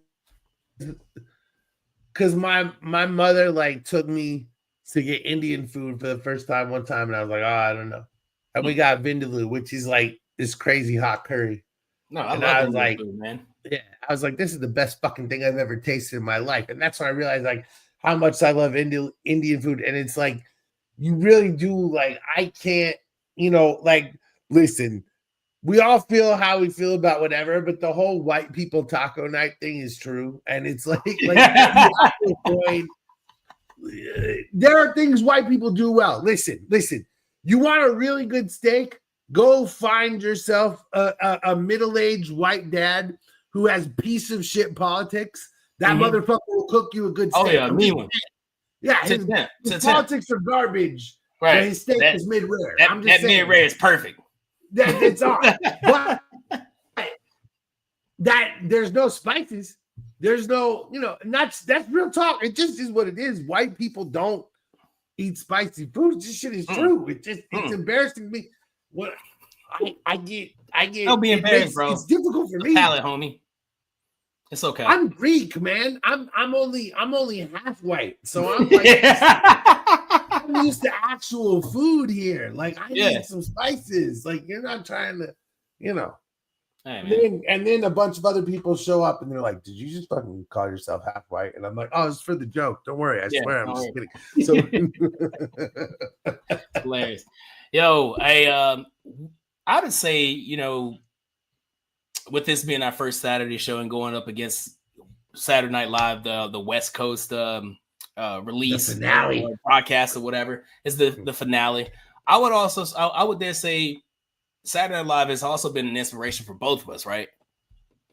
my mother like took me to get Indian food for the first time one time, and I was like, oh, I don't know. And we got vindaloo, which is like this crazy hot curry. No, I was like, food, man. Yeah, I was like, this is the best fucking thing I've ever tasted in my life. And that's when I realized like how much I love Indian food. And it's like, you really do like, I can't, you know, like, listen, we all feel how we feel about whatever, but the whole white people taco night thing is true. And it's like there are things white people do well. Listen, you want a really good steak? Go find yourself a middle-aged white dad who has piece of shit politics. That motherfucker will cook you a good steak. Oh yeah, mean one. Yeah, his politics are garbage. Right, but his steak is mid-rare. That mid-rare is perfect. It's all. But that there's no spices. There's no, you know, and that's real talk. It just is what it is. White people don't eat spicy food. This shit is true. It's embarrassing to me. What I get. Don't be embarrassed, bro. It's difficult for me. Palate, homie. It's okay. I'm Greek, man. I'm only half white, so I'm like I'm used to actual food here. Like I need some spices. Like you're not trying to, you know. Hey, and then a bunch of other people show up and they're like, "Did you just fucking call yourself half white?" And I'm like, "Oh, it's for the joke. Don't worry. I swear, I'm just kidding." So hilarious. Yo, I would say, you know, with this being our first Saturday show and going up against Saturday Night Live, the West Coast release, the finale, or broadcast or whatever, is the finale. I would dare say Saturday Night Live has also been an inspiration for both of us, right?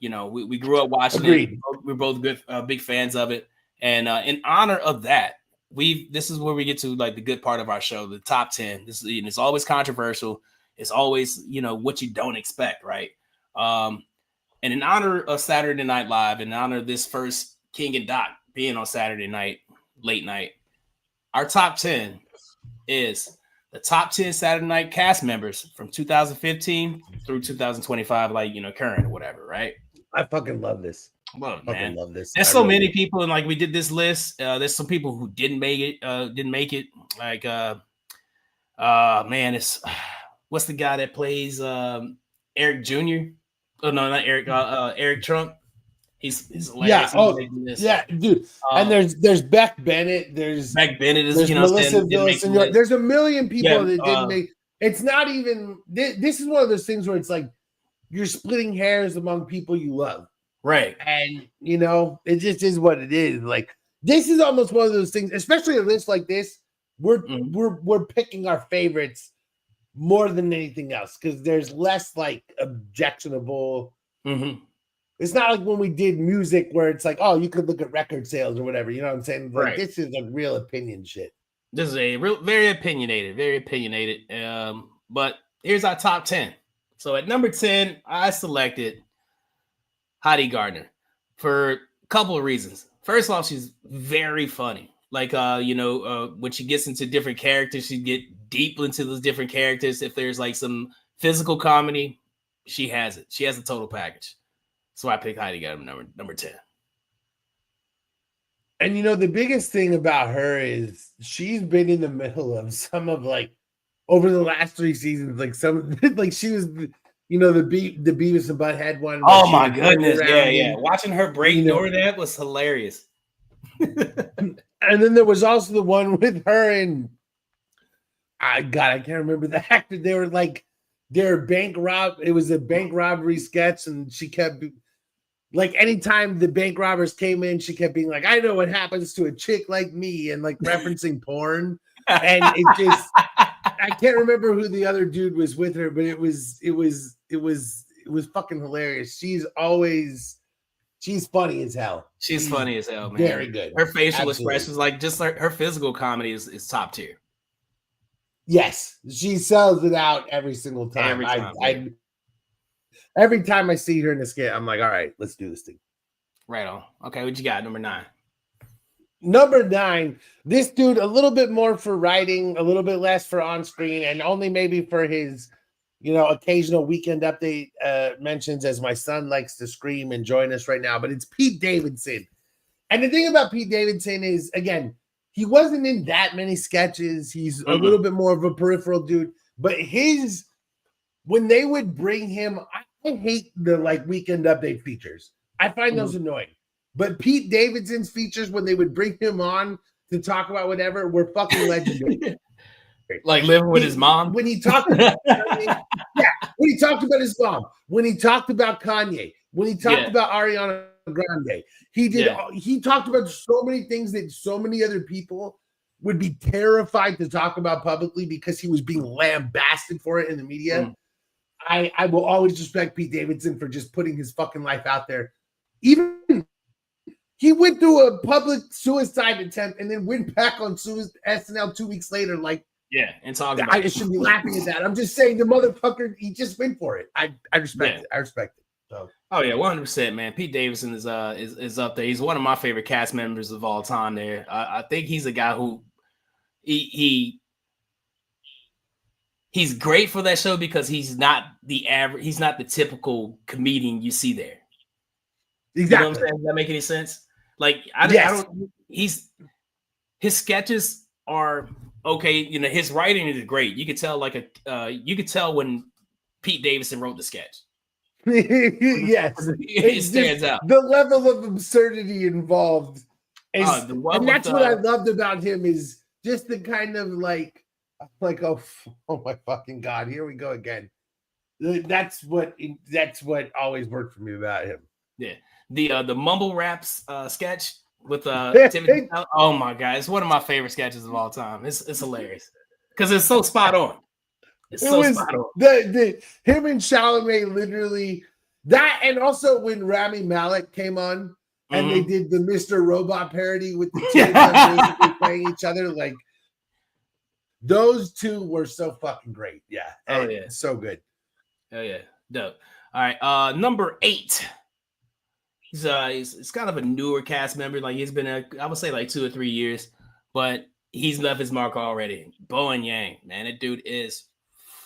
You know, we grew up watching it. We're both good, big fans of it, and in honor of that, this is where we get to like the good part of our show, the top 10. It's always controversial. It's always, you know, what you don't expect, right? And in honor of Saturday Night Live, in honor of this first King and Doc being on Saturday night, late night, our top 10 is the top 10 Saturday night cast members from 2015 through 2025, like, you know, current or whatever, right? I fucking love this. Well, I fucking love this. There's so many people, and like we did this list. There's some people who didn't make it. Like, man, it's what's the guy that plays Eric Jr.? Oh no, not Eric. Eric Trump. He's hilarious. Yeah, dude. And there's Beck Bennett. There's Beck Bennett. There's Melissa Villaseñor. There's a million people that didn't make. It's not even. This is one of those things where it's like you're splitting hairs among people you love. Right. And, you know, it just is what it is. Like, this is almost one of those things, especially a list like this, we're picking our favorites more than anything else because there's less, like, objectionable. It's not like when we did music where it's like, oh, you could look at record sales or whatever. You know what I'm saying? Like, right. This is a real opinion shit. This is a real, very opinionated. But here's our top 10. So at number 10, I selected Hottie Gardner for a couple of reasons. First off, she's very funny. Like, when she gets into different characters, she get deep into those different characters. If there's like some physical comedy, she has it. She has a total package. So I picked Hottie Gardner number 10. And, you know, the biggest thing about her is she's been in the middle of some of like over the last 3 seasons, like some like she was you know, the Beavis and Butthead one. Oh my goodness. Yeah. Watching her break door that was hilarious. And then there was also the one with her and I can't remember the actor. They were like their bank rob. It was a bank robbery sketch, and she kept like anytime the bank robbers came in, she kept being like, "I know what happens to a chick like me," and like referencing porn. And it just, I can't remember who the other dude was with her, but it was fucking hilarious. She's funny as hell. She's funny as hell, man. Very good. Her facial expressions, like just like her physical comedy is top tier. Yes, she sells it out every single time. Every time I see her in the skit, I'm like, all right, let's do this thing. Right on. Okay, what you got? Number 9. Number 9, this dude, a little bit more for writing, a little bit less for on screen, and only maybe for his, occasional weekend update mentions, as my son likes to scream and join us right now. But it's Pete Davidson. And the thing about Pete Davidson is, again, he wasn't in that many sketches. He's a little bit more of a peripheral dude. But when they would bring him, I hate the weekend update features. I find those annoying. But Pete Davidson's features, when they would bring him on to talk about whatever, were fucking legendary. Like living with his mom? When he talked about when he talked about his mom, when he talked about Kanye, when he talked about Ariana Grande, he talked about so many things that so many other people would be terrified to talk about publicly because he was being lambasted for it in the media. I will always respect Pete Davidson for just putting his fucking life out there. Even he went through a public suicide attempt and then went back on SNL 2 weeks later. And talking about I should be laughing at that. I'm just saying the motherfucker, he just went for it. I respect it. I respect it. So. Oh yeah, 100%, man. Pete Davidson is up there. He's one of my favorite cast members of all time. There, I think he's a guy who he's great for that show because he's not the average. He's not the typical comedian you see there. Exactly. You know what I'm saying? Does that make any sense? I don't. His sketches are okay. His writing is great. You could tell you could tell when Pete Davidson wrote the sketch. Yes, it stands out. The level of absurdity involved, and that's what I loved about him is just the kind of oh my fucking god, here we go again. That's what always worked for me about him. Yeah, the mumble raps sketch with Timothy. Oh my god, it's one of my favorite sketches of all time. It's hilarious because it's so spot on. Spot on. Him and Chalamet literally that, and also when Rami Malek came on and they did the Mr. Robot parody with the two basically playing each other, those two were so fucking great. Yeah. Oh yeah, so good. Oh yeah, dope. All right, number 8. He's kind of a newer cast member. He's been I would say 2 or 3 years, but he's left his mark already. Bowen Yang, man, that dude is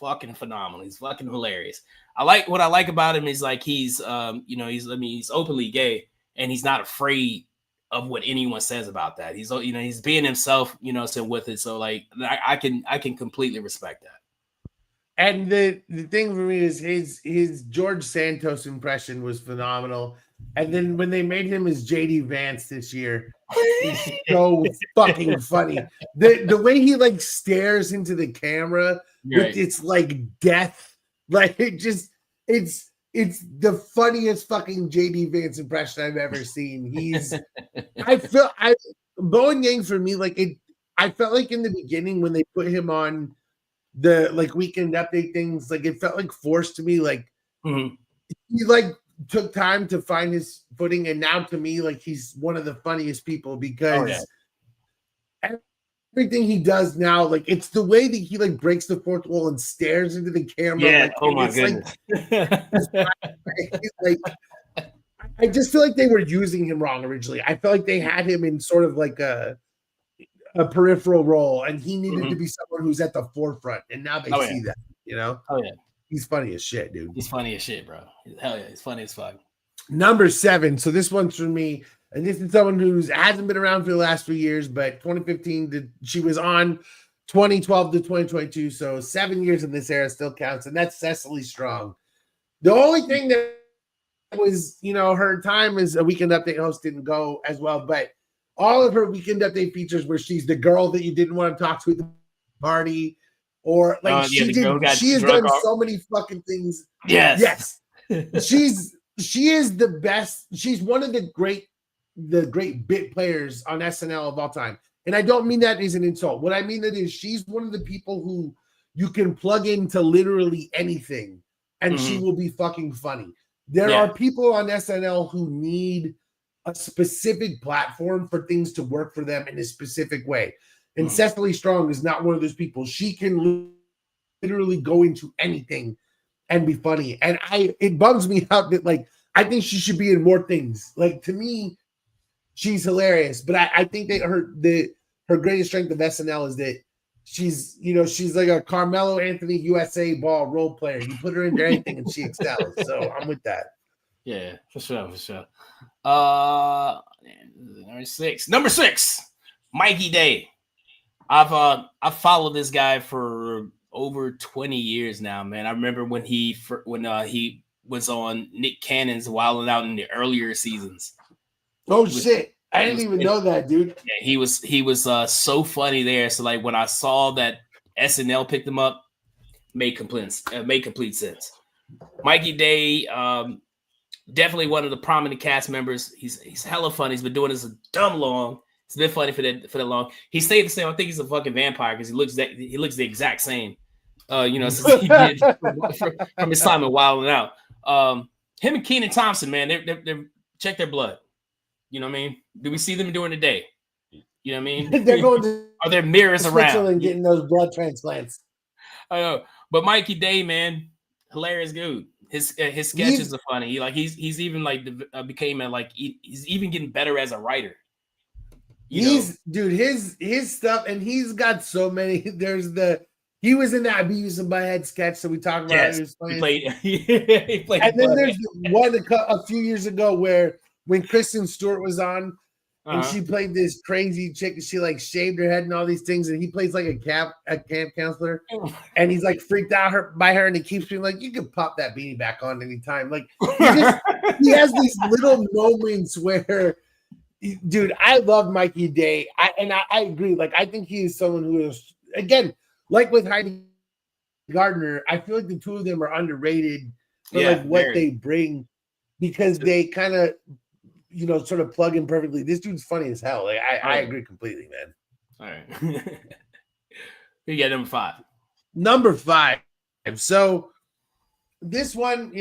fucking phenomenal. He's fucking hilarious. What I like about him is he's he's openly gay and he's not afraid of what anyone says about that. He's he's being himself, with it. So I can completely respect that. And the thing for me is his George Santos impression was phenomenal. And then when they made him as JD Vance this year, he's so fucking funny. The way he stares into the camera with its death, it's the funniest fucking JD Vance impression I've ever seen. Bowen Yang for me, I felt like in the beginning when they put him on the weekend update things, it felt forced to me. He took time to find his footing, and now to me, he's one of the funniest people because everything he does now, it's the way that he breaks the fourth wall and stares into the camera. Yeah, oh my goodness. I just feel like they were using him wrong originally. I felt like they had him in sort of a peripheral role, and he needed to be someone who's at the forefront. And now they see that, Oh yeah. He's funny as shit, dude. He's funny as shit, bro. Hell yeah, he's funny as fuck. Number 7. So this one's for me, and this is someone who hasn't been around for the last few years, but 2015 she was on 2012 to 2022. So 7 years in this era still counts, and that's Cecily Strong. The only thing that was, her time as a Weekend Update host didn't go as well, but all of her Weekend Update features where she's the girl that you didn't want to talk to at the party, or like she has done so many fucking things. Yes. She is the best. She's one of the great bit players on SNL of all time. And I don't mean that as an insult. What I mean that is she's one of the people who you can plug into literally anything and she will be fucking funny. There are people on SNL who need a specific platform for things to work for them in a specific way. And Cecily Strong is not one of those people. She can literally go into anything and be funny. And it bums me out that, like, I think she should be in more things. Like, to me, she's hilarious. But I think that her greatest strength of SNL is that she's like a Carmelo Anthony USA ball role player. You put her into anything and she excels. So I'm with that. Yeah, for sure. Number six, Mikey Day. I've followed this guy for over 20 years now, man. I remember when he was on Nick Cannon's Wildin' Out in the earlier seasons. Oh shit. I didn't even know that, dude. Yeah, he was so funny there. So like when I saw that SNL picked him up, made complete sense. Mikey Day, definitely one of the prominent cast members. He's hella funny. He's been doing this dumb long. It's been funny for that long. He stayed the same. I think he's a fucking vampire because he looks the exact same. Since he did from his time in Wildin' Out. Him and Kenan Thompson, man, they check their blood. You know what I mean? Do we see them during the day? You know what I mean? They're going to are there mirrors around and getting those blood transplants? I know, but Mikey Day, man, hilarious dude. His sketches are funny. He's even like became he's even getting better as a writer. His stuff, and he's got so many. He was in that Beavis and Butthead sketch, so we talked about. Yes, he played. And then there's one a few years ago when Kristen Stewart was on, and she played this crazy chick, and she like shaved her head and all these things, and he plays like a camp counselor, and he's like freaked out by her, and he keeps being like, "You can pop that beanie back on anytime." Like he has these little moments where. Dude, I love Mikey Day. I agree. Like, I think he is someone who is, again, like with Heidi Gardner, I feel like the two of them are underrated for what they bring because they kind of, sort of plug in perfectly. This dude's funny as hell. Like, I agree completely, man. All right. You got number 5. Number 5. So this one,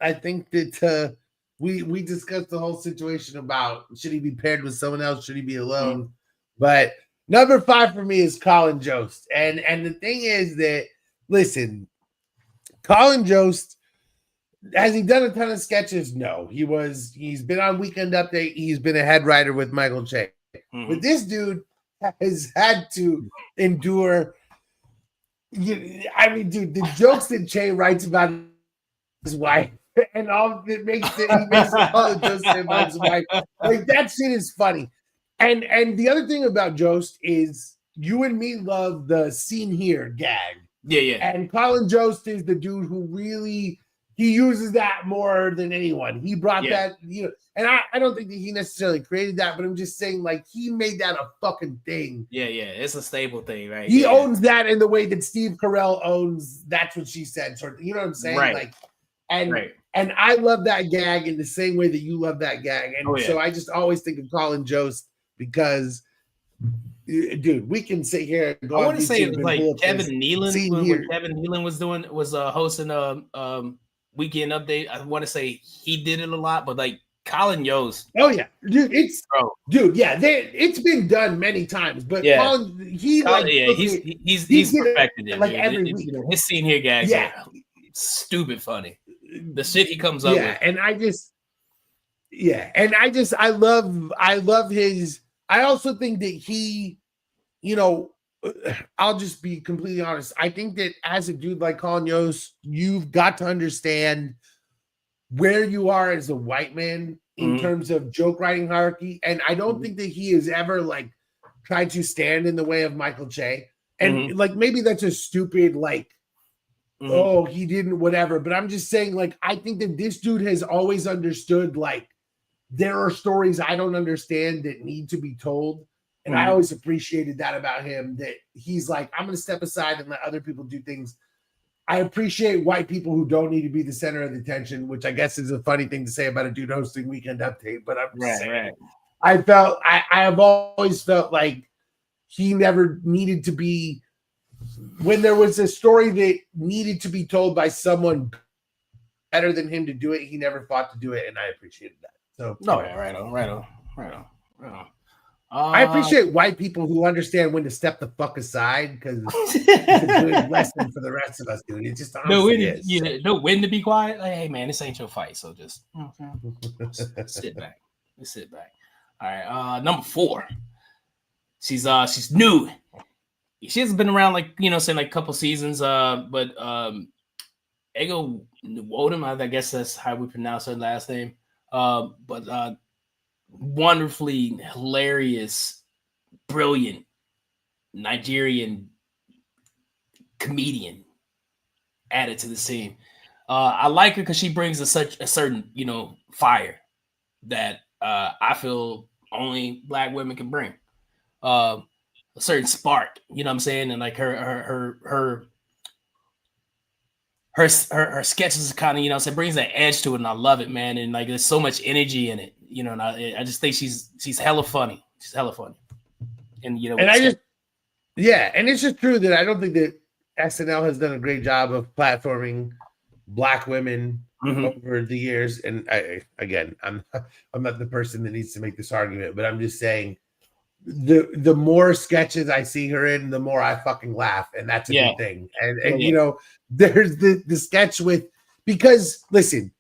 I think that we discussed the whole situation about should he be paired with someone else? Should he be alone? But number 5 for me is Colin Jost. And the thing is that, listen, Colin Jost, has he done a ton of sketches? No. He's been on Weekend Update. He's been a head writer with Michael Che. But this dude has had to endure. The jokes that Che writes about his wife. And all that makes it Colin Jost about his wife. Like that shit is funny. And the other thing about Jost is you and me love the scene here gag. Yeah. And Colin Jost is the dude who really he uses that more than anyone. He brought that, and I don't think that he necessarily created that, but I'm just saying like he made that a fucking thing. Yeah. It's a stable thing, right? He owns that in the way that Steve Carell owns That's What She Said. Sort of, you know what I'm saying? Right. Like, and I love that gag in the same way that you love that gag. And so I just always think of Colin Jost because, dude, we can sit here and go. I want to say it was like Kevin Nealon when Kevin Nealon was hosting a Weekend Update. I want to say he did it a lot, but like Colin Jost. Oh yeah, dude, it's it's been done many times, but Colin, he's perfected it like every week. His scene here gags are stupid funny. The shit he comes up with. I love his. I also think that he, I'll just be completely honest. I think that as a dude like Colin Jost, you've got to understand where you are as a white man in terms of joke writing hierarchy. And I don't think that he has ever like tried to stand in the way of Michael Che. And like maybe that's a stupid like oh, he didn't, whatever. But I'm just saying, like, I think that this dude has always understood, like, there are stories I don't understand that need to be told. And I always appreciated that about him, that he's like, I'm going to step aside and let other people do things. I appreciate white people who don't need to be the center of the attention, which I guess is a funny thing to say about a dude hosting Weekend Update. But I'm just saying, I have always felt like he never needed to be, when there was a story that needed to be told by someone better than him to do it, he never fought to do it, and I appreciated that. So no, right on. I appreciate white people who understand when to step the fuck aside, because it's a good lesson for the rest of us, dude. It just honestly is. Know when to be quiet. Like, hey man, this ain't your fight, so just sit back. Let's sit back. All right, number 4. She's new. She hasn't been around like saying like a couple seasons. But Ego Nwodum, I guess that's how we pronounce her last name. But wonderfully hilarious, brilliant Nigerian comedian added to the scene. I like her because she brings such a certain fire that I feel only Black women can bring. A certain spark, you know what I'm saying, and like her sketches kind of it brings that edge to it, and I love it, man. And like there's so much energy in it, and I just think she's hella funny. She's hella funny, and and it's just true that I don't think that SNL has done a great job of platforming Black women over the years. And I'm not the person that needs to make this argument, but I'm just saying the more sketches I see her in, the more I fucking laugh, and that's a good thing. And there's the sketch with, because listen,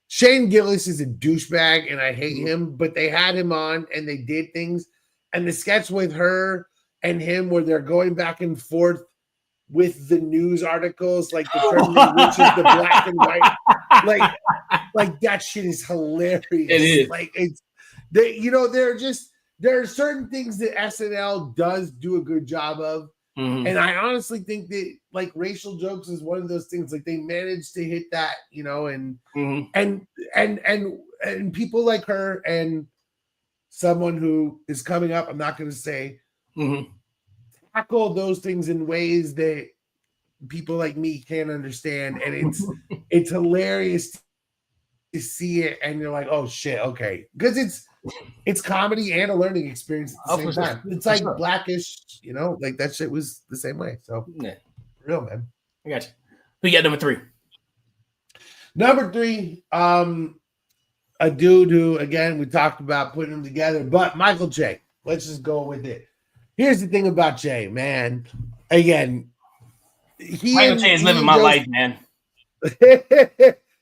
Shane Gillis is a douchebag and I hate him, but they had him on and they did things, and the sketch with her and him where they're going back and forth with the news articles, like determining which is the black and white, like that shit is hilarious. It is. Like it's there are certain things that SNL does do a good job of. And I honestly think that like racial jokes is one of those things, like they managed to hit that, and people like her and someone who is coming up, I'm not going to say, tackle those things in ways that people like me can't understand. And it's hilarious to see it. And you're like, oh shit. Okay. Because it's comedy and a learning experience at the same time. It's like Blackish, like that shit was the same way. So real, man. I got you. We got number 3. Number 3, a dude who, again, we talked about putting them together, but Michael J. Let's just go with it. Here's the thing about Jay, man. Again, Michael J is living my life, man.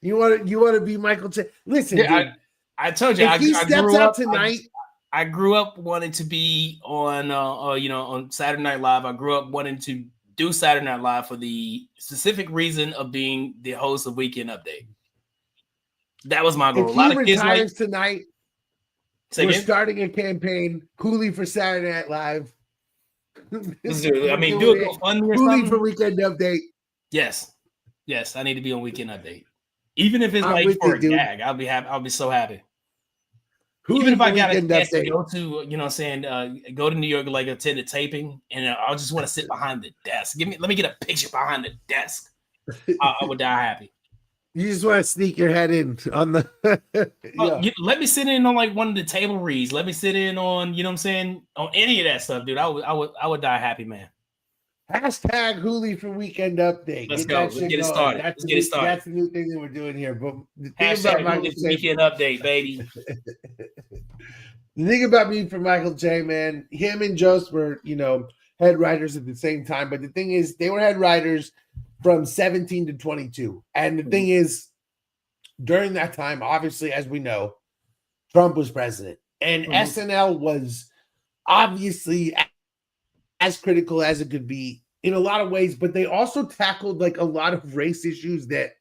You want to be Michael J. Listen, dude, I told you, he steps out tonight. I grew up wanting to be on, on Saturday Night Live. I grew up wanting to do Saturday Night Live for the specific reason of being the host of Weekend Update. That was my goal. If he retires tonight, we're starting a campaign. Hulie for Saturday Night Live. Do a GoFundMe or Hulie something for Weekend Update. Yes, I need to be on Weekend Update. Even if it's like for a gag, I'll be happy. I'll be so happy. Even if I got a chance to go to, go to New York, like attend a taping, and I just want to sit behind the desk. Let me get a picture behind the desk. I would die happy. You just want to sneak your head in on the. Let me sit in on like one of the table reads. Let me sit in on, on any of that stuff, dude. I would die happy, man. Hashtag Hulie for Weekend Update. Let's go. Let's get it started. Let's get it started. That's the new thing that we're doing here. But the thing hashtag about Michael J, Weekend Update, baby. The thing about me for Michael J, man, him and Jost were, head writers at the same time. But the thing is, they were head writers from 17 to 22. And the thing is, during that time, obviously, as we know, Trump was president. And SNL was obviously as critical as it could be in a lot of ways, but they also tackled like a lot of race issues that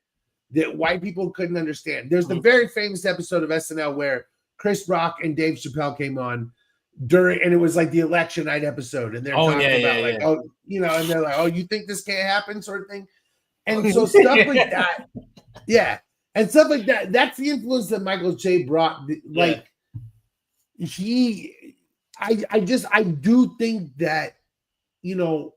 white people couldn't understand. There's the very famous episode of SNL where Chris Rock and Dave Chappelle came on and it was like the election night episode, and they're talking about and they're like, oh, you think this can't happen, sort of thing. And so stuff like that, yeah, and stuff like that. That's the influence that Michael Che brought. Like I do think that, you know,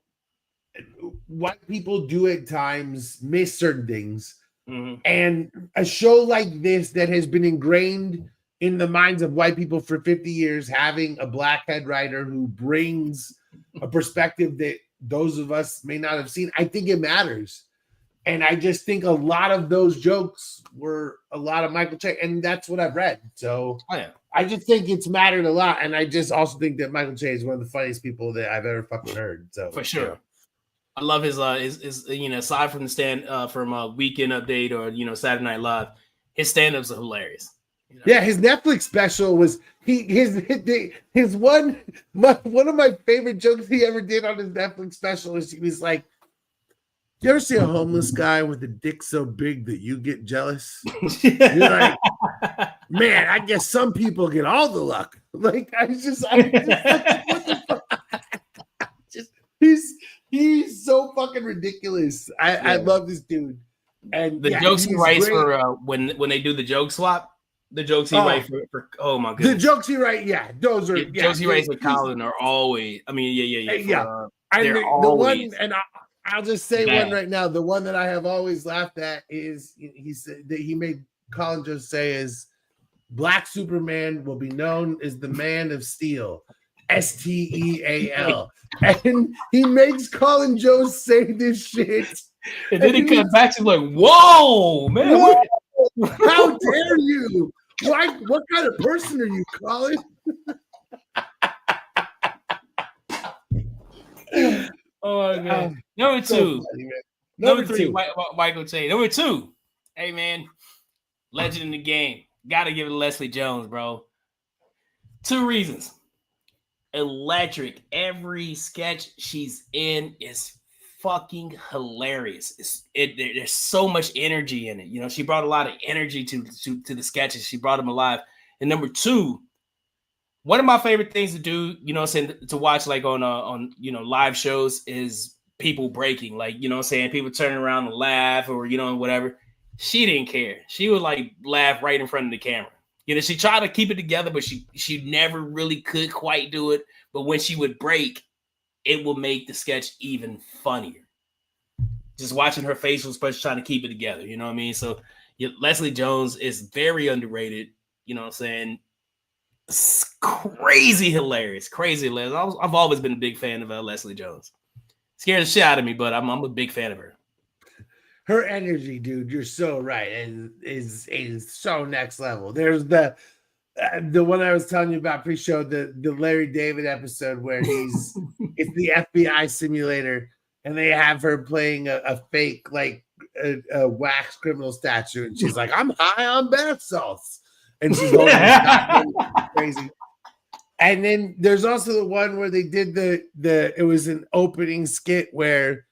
white people do at times miss certain things. Mm-hmm. And a show like this that has been ingrained in the minds of white people for 50 years, having a black head writer who brings a perspective that those of us may not have seen, I think it matters. And I just think a lot of those jokes were a lot of Michael Che, and that's what I've read. So I just think it's mattered a lot. And I just also think that Michael Che is one of the funniest people that I've ever fucking heard. So for sure. Yeah. I love his you know, aside from the stand from Weekend Update or, you know, Saturday Night Live, his stand-ups are hilarious. You know? Yeah, his Netflix special was his one of my favorite jokes he ever did on his Netflix special is he was like, "You ever see a homeless guy with a dick so big that you get jealous?" You're like, "Man, I guess some people get all the luck." Like I just like, what the fuck? Just he's so fucking ridiculous. I love this dude. And the jokes he writes for when they do the joke swap, the jokes he writes for oh my goodness. The jokes he writes, those are jokes he writes with Colin are always, I mean, they're always, the one, and I'll just say one right now. The one that I have always laughed at is he said that he made Colin just say is Black Superman will be known as the Man of Steel. STEAL, and he makes Colin Jost say this shit, and then he comes back to like, "Whoa, man! Whoa, how dare you? Why? What kind of person are you, Colin?" Oh man! Number two, number three, Michael Che. Number two, hey man, legend in the game. Got to give it to Leslie Jones, bro. 2 reasons. Electric. Every sketch she's in is fucking hilarious. There's so much energy in it. You know, she brought a lot of energy to the sketches. She brought them alive. And number 2, one of my favorite things to do, you know, to watch like on you know, live shows is people breaking, like, you know, saying people turning around and laugh or, you know, whatever. She didn't care. She would like laugh right in front of the camera. You know, she tried to keep it together, but she never really could quite do it. But when she would break, it would make the sketch even funnier. Just watching her facial expression, trying to keep it together. You know what I mean? So Leslie Jones is very underrated. You know what I'm saying? It's crazy hilarious. Crazy hilarious. I've always been a big fan of Leslie Jones. Scared the shit out of me, but I'm a big fan of her. Her energy, dude, you're so right, and is so next level. There's the one I was telling you about pre-show, the Larry David episode where it's the FBI simulator, and they have her playing a fake like a wax criminal statue, and she's like, "I'm high on bath salts," and she's holding crazy. And then there's also the one where they did it was an opening skit where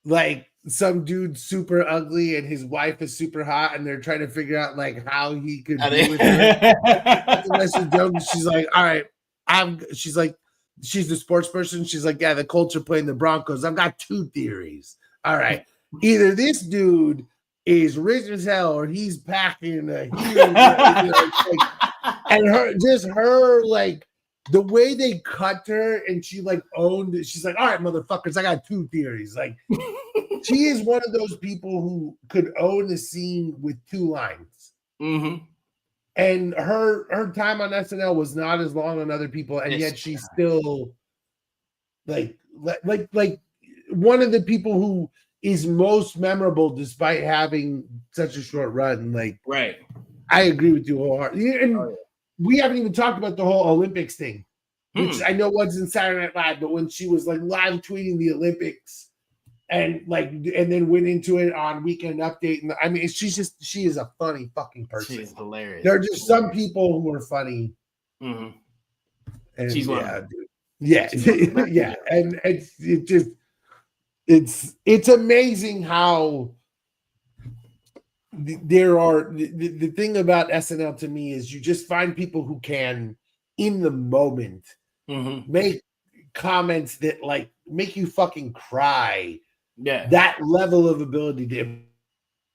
like some dude's super ugly and his wife is super hot, and they're trying to figure out like how he could be with her. That's a joke. She's like, "All right, she's like, she's the sports person. She's like, "Yeah, the Colts are playing the Broncos. I've got 2 theories. All right, either this dude is rich as hell or he's packing a huge, and her like the way they cut her and she like owned it. She's like, "All right, motherfuckers, I got 2 theories." Like she is one of those people who could own the scene with 2 lines. Mm-hmm. And her time on SNL was not as long on other people, and yet she's still like one of the people who is most memorable despite having such a short run. Like, right. I agree with you wholeheartedly. And we haven't even talked about the whole Olympics thing, which I know wasn't Saturday Night Live, but when she was like live tweeting the Olympics and then went into it on Weekend Update. And I mean, she is a funny fucking person. She's hilarious. There are just some people who are funny. Mm-hmm. And she's one. Yeah. Yeah. And it's amazing how there are the thing about SNL to me is you just find people who can in the moment make comments that like make you fucking cry Yeah. That level of ability to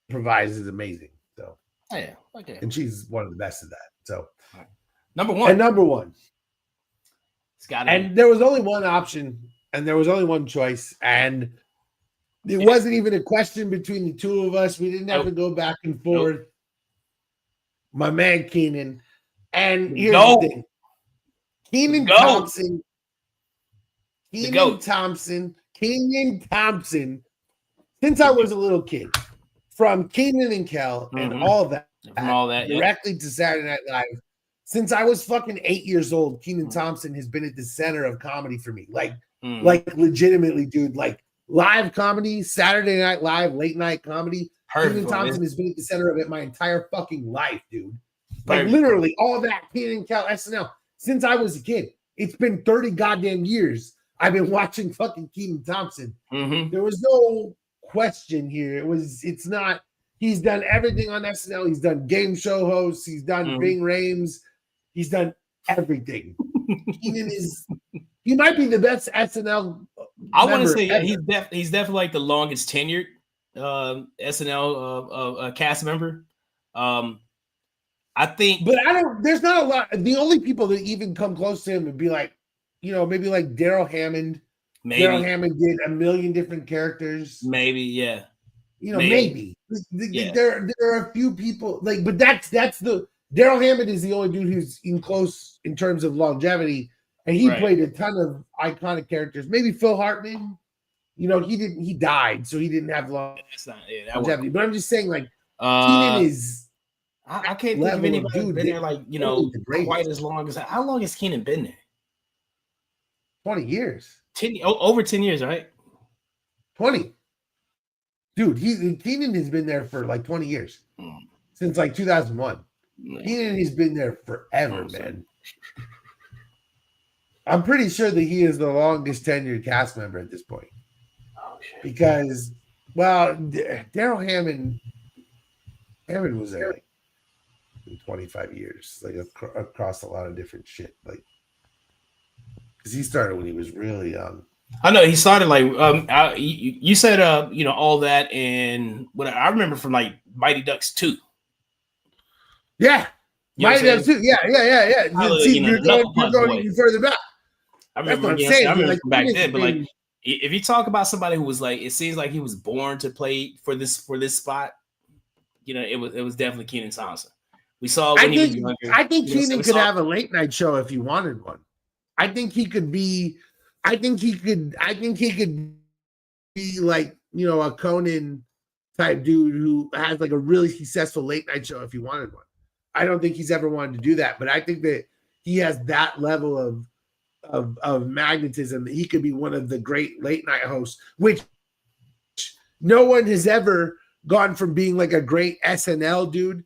improvise is amazing. So yeah, okay. And she's one of the best at that. So right. Number one. It's gotta be. There was only one option, and there was only one choice, and it wasn't even a question between the two of us. We didn't have to go back and forth. My man Keenan. And here's the thing. Keenan Thompson. Since I was a little kid, from Keenan and Kel and all that, directly to Saturday Night Live. Since I was fucking 8 years old, Keenan Thompson has been at the center of comedy for me. Like legitimately, dude. Like live comedy, Saturday Night Live, late night comedy. Keenan Thompson has been at the center of it my entire fucking life, dude. Like literally all that Keenan and Kel SNL since I was a kid. It's been 30 goddamn years. I've been watching fucking Keenan Thompson. There was no question here. It's not. He's done everything on SNL. He's done game show hosts. He's done Bing Rames. He's done everything. Keenan he might be the best SNL. I want to say he's definitely like the longest tenured SNL cast member. I think, but there's not a lot. The only people that even come close to him would be like, maybe like Daryl Hammond. Daryl Hammond did a million different characters. Maybe, yeah. Maybe. There are a few people but that's the Daryl Hammond is the only dude who's in close in terms of longevity, and he played a ton of iconic characters. Maybe Phil Hartman. He died, so he didn't have longevity. But I'm just saying, like, Keenan is. I can't think of anybody who's been there quite as long as. How long has Keenan been there? 20 years. Over 10 years, right? 20. Dude, Keenan has been there for like 20 years. Since like 2001. Keenan has been there forever, man. I'm pretty sure that he is the longest tenured cast member at this point. Oh, shit. Because, Daryl Hammond was there like 25 years, like across a lot of different shit. Like, because he started when he was really young. I know he started like you said all that, and what I remember from like Mighty Ducks 2. Yeah, Mighty Ducks 2. Yeah. You're going even further back. I remember. I remember back then, but like if you talk about somebody who was like, it seems like he was born to play for this spot. It was definitely Keenan Thompson. We saw when he was younger. I think Keenan could have a late night show if he wanted one. I think he could be like, a Conan type dude who has like a really successful late night show if he wanted one. I don't think he's ever wanted to do that, but I think that he has that level of magnetism that he could be one of the great late night hosts, which no one has ever gone from being like a great SNL dude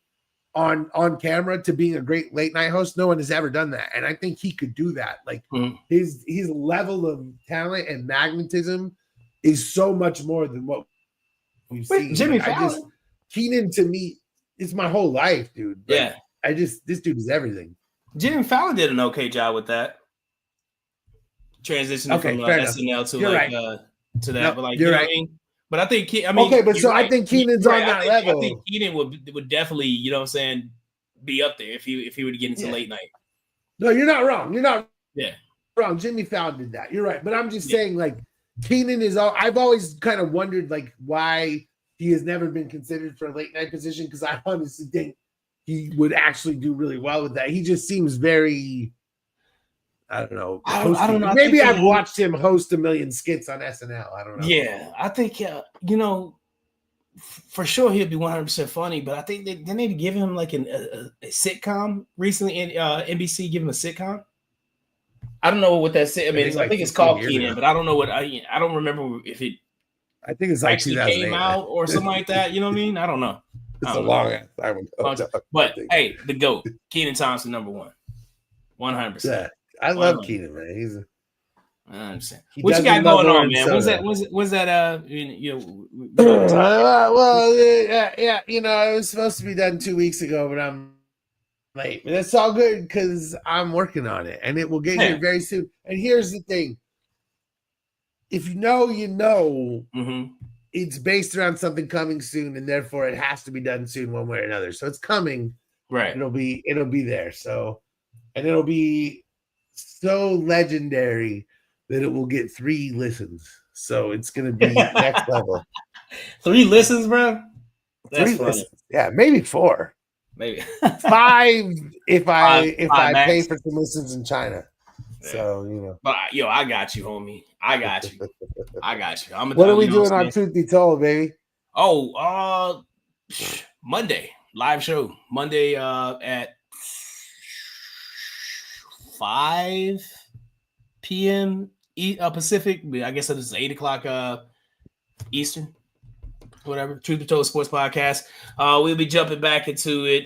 on camera to being a great late night host. No one has ever done that, and I think he could do that. Like his level of talent and magnetism is so much more than what we've seen. Jimmy Fallon. Keenan to me is my whole life, dude. Like, this dude is everything. Jimmy Fallon did an okay job with that. Transitioning from SNL to to that, but like you're right. What I mean? But I think I think Keenan's on that level. I think Keenan would definitely, be up there if he were to get into late night. No, you're not wrong. You're not wrong. Jimmy Fallon did that. You're right. But I'm just saying, like, Keenan is all. I've always kind of wondered, like, why he has never been considered for a late night position, because I honestly think he would actually do really well with that. He just seems very. I don't know. I don't know. Maybe I've watched him host a million skits on SNL. I don't know. Yeah, I think for sure he'll be 100% funny, but I think they need to give him like a sitcom recently. NBC give him a sitcom. I don't know what that I mean, I think it's called Keenan, but I don't know what I don't remember if it. I think it's like actually came out or something like that. You know what I mean? I don't know. It's a long ass time ago. But hey, the GOAT, Keenan Thompson, number 1, 100%. Yeah. I love Keenan, man. I understand. What you got going on, man? When's that? It was supposed to be done 2 weeks ago, but I'm late. But that's all good because I'm working on it, and it will get here very soon. And here's the thing: if you know, you know. Mm-hmm. It's based around something coming soon, and therefore it has to be done soon, one way or another. So it's coming. Right. It'll be there. So, and it'll be so legendary that it will get 3 listens. So it's gonna be next level. 3 listens, bro. That's 3 funny. listens. Yeah, maybe 4. Maybe 5 if I five pay max. for some listens in China. Yeah. So, you know. But yo, I got you, homie. I got you. What are we doing on Truth Be Told, baby? Oh, Monday live show. Monday at 5 p.m. Pacific. I guess it's 8 o'clock Eastern. Whatever. Truth Be Told Sports Podcast. We'll be jumping back into it.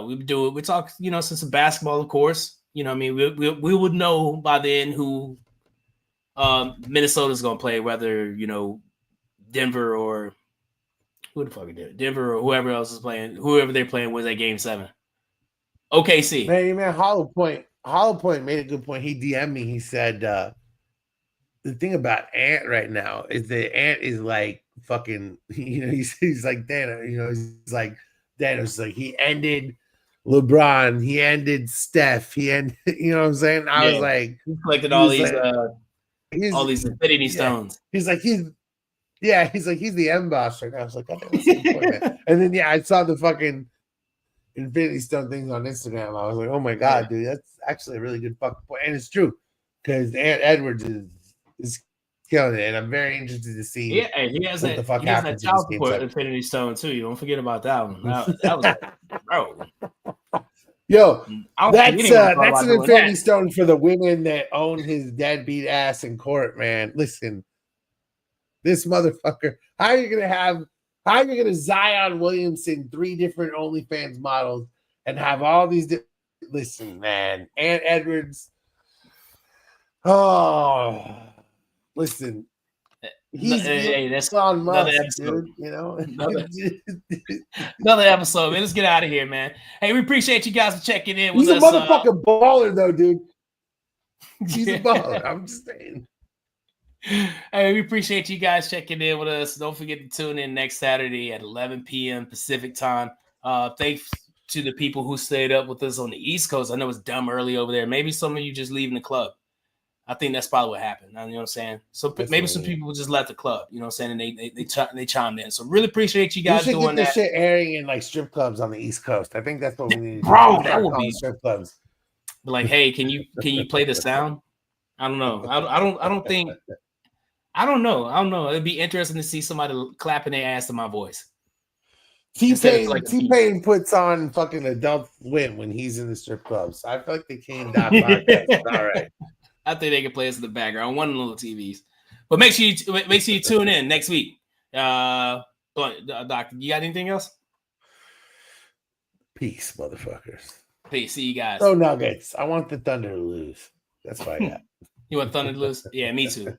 We talk, some basketball, of course. You know what I mean? We would know by then who Minnesota's gonna play, whether Denver or who the fuck is it? Denver or whoever else is playing, whoever they're playing was at Game 7. OKC. Man, Hollow Point made a good point. He DM'd me. He said the thing about Ant right now is that Ant is like fucking, he's like Dan, he's like Danos, like he ended LeBron, he ended Steph, he ended, you know what I'm saying? I was like, he collected all these Infinity Stones. He's like, he's the M boss right now. I was like, that's a good point, man. And then I saw the fucking Infinity Stone things on Instagram. I was like, oh my god, dude, that's actually a really good fucking point. And it's true, because Ant Edwards is killing it, and I'm very interested to see. Yeah, he has that child support Infinity Stone too. You don't forget about that one. That was bro. Yo, that's an Infinity Stone for the women that own his deadbeat ass in court, man. Listen, this motherfucker. How are you gonna Zion Williamson 3 different OnlyFans models and have all these? Listen, man, Ant Edwards. Oh, listen. That's Elon Musk, dude. Another episode, man. Let's get out of here, man. Hey, we appreciate you guys for checking in with us. He's a motherfucking baller, though, dude. He's a baller. I'm just saying. Hey, we appreciate you guys checking in with us. Don't forget to tune in next Saturday at 11 p.m. Pacific time. Thanks to the people who stayed up with us on the East Coast. I know it's dumb early over there. Maybe some of you just leaving the club. I think that's probably what happened. You know what I'm saying? So maybe some people just left the club. You know what I'm saying? And they chimed in. So really appreciate you guys doing that. Get this shit airing in like strip clubs on the East Coast. I think that's what we need to do. Bro, that would be strip clubs. Like, hey, can you play the sound? I don't know. I don't know. It'd be interesting to see somebody clapping their ass to my voice. T-Pain puts on fucking Adult Swim when he's in the strip clubs. I feel like they can't podcast. All right. I think they can play us in the background, one of the little TVs. But make sure you tune in next week. Doctor, you got anything else? Peace, motherfuckers. Peace. See you guys. Oh, Nuggets. I want the Thunder to lose. That's what I got. You want Thunder to lose? Yeah, me too.